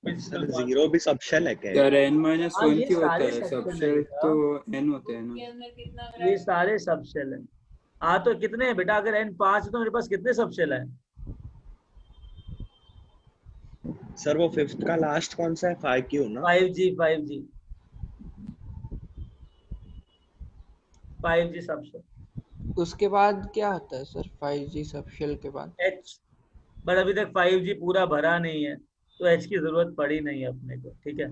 sir zero भी सबशेल है क्या? सर n-1 ये क्यों होता सारे है? सबशेल सबशेल है तो n होते हैं ना. ये सारे सब शेल है. हाँ तो कितने हैं बेटा? अगर n 5 है तो मेरे पास कितने सब शेल है? सर वो फिफ्थ का लास्ट कौन सा है? 5Q ना? 5G सब शेल. उसके बाद क्या होता है सर 5G सबशेल के बाद? H. बट अभी तक 5G पूरा भरा नहीं है, तो H की जरूरत पड़ी नहीं है अपने को, ठीक है.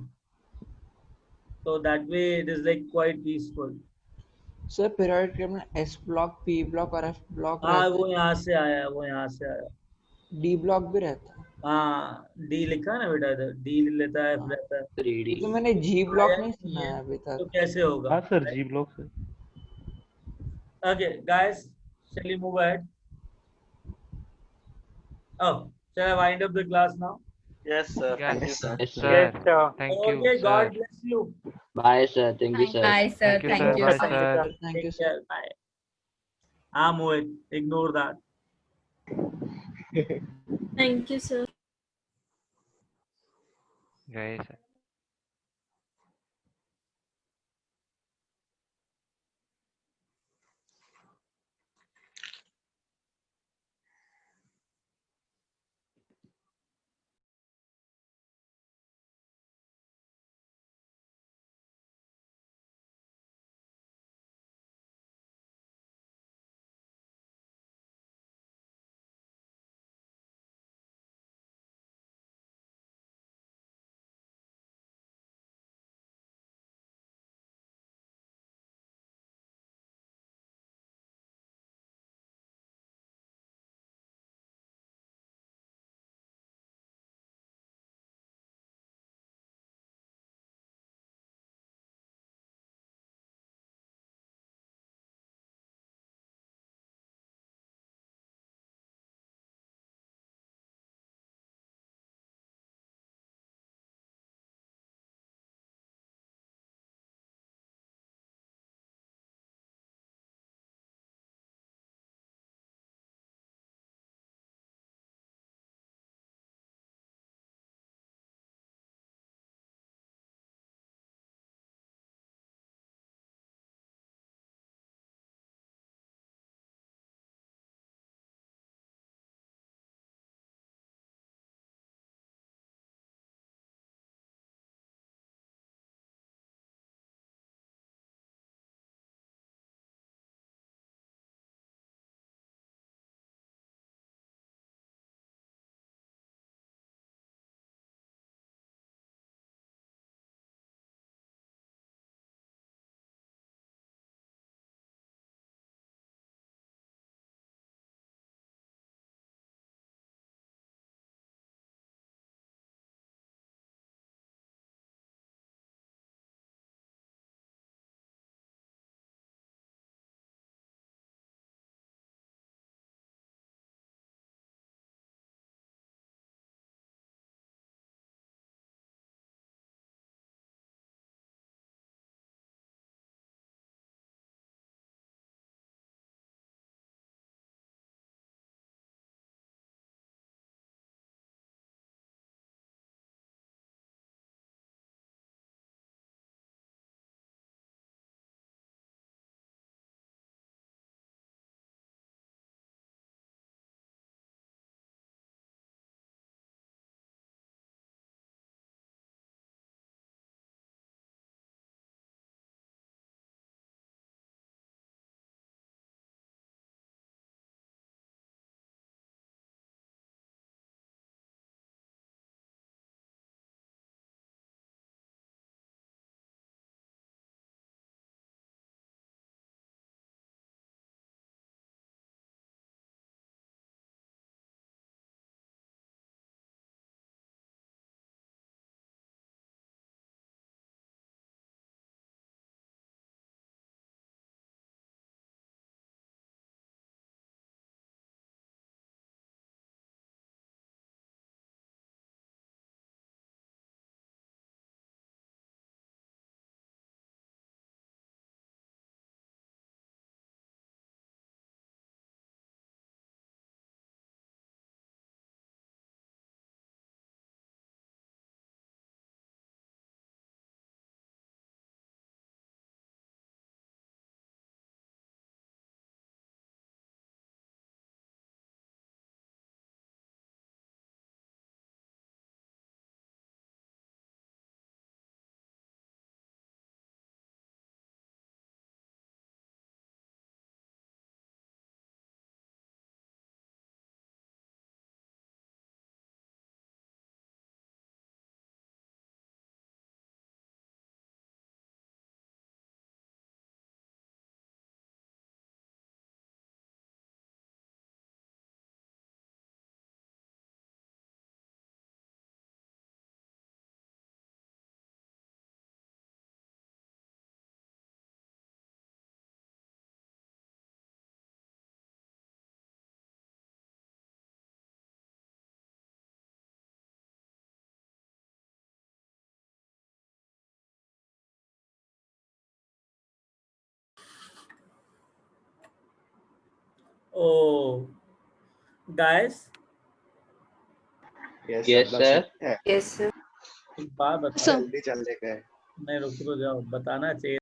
तो that way it is like quite peaceful. Sir periodic table में S ब्लॉक, P ब्लॉक और F ब्लॉक हाँ रहता वो यहाँ से आया है, वो यहाँ से आया. है, D ब्लॉक भी रहता है. हाँ D लिखा है ना बेटा, इधर D लेता है, F रहता है. 3D. तो मैंने G ब्लॉक आया नहीं नहीं सुना है, है अभी तो तक. कैसे होगा? हाँ सर, जी ब्लॉक से. Okay, guys, shall we move ahead? Oh, shall I wind up the class now? Yes sir, thank you sir. Yes Sir, sir. thank you, Okay, sir. God bless you. Bye sir. Thank you sir. Bye sir, Thank you, sir. thank you Bye, sir. sir. Thank you Take sir. care. Bye. I'm Mohit. Ignore that. Thank you sir. Jai sir. ओ guys, Yes, sir. Yes sir. एक बात बताओ, sir जल्दी चलने का है। नहीं रुक तो जाओ, बताना चाहिए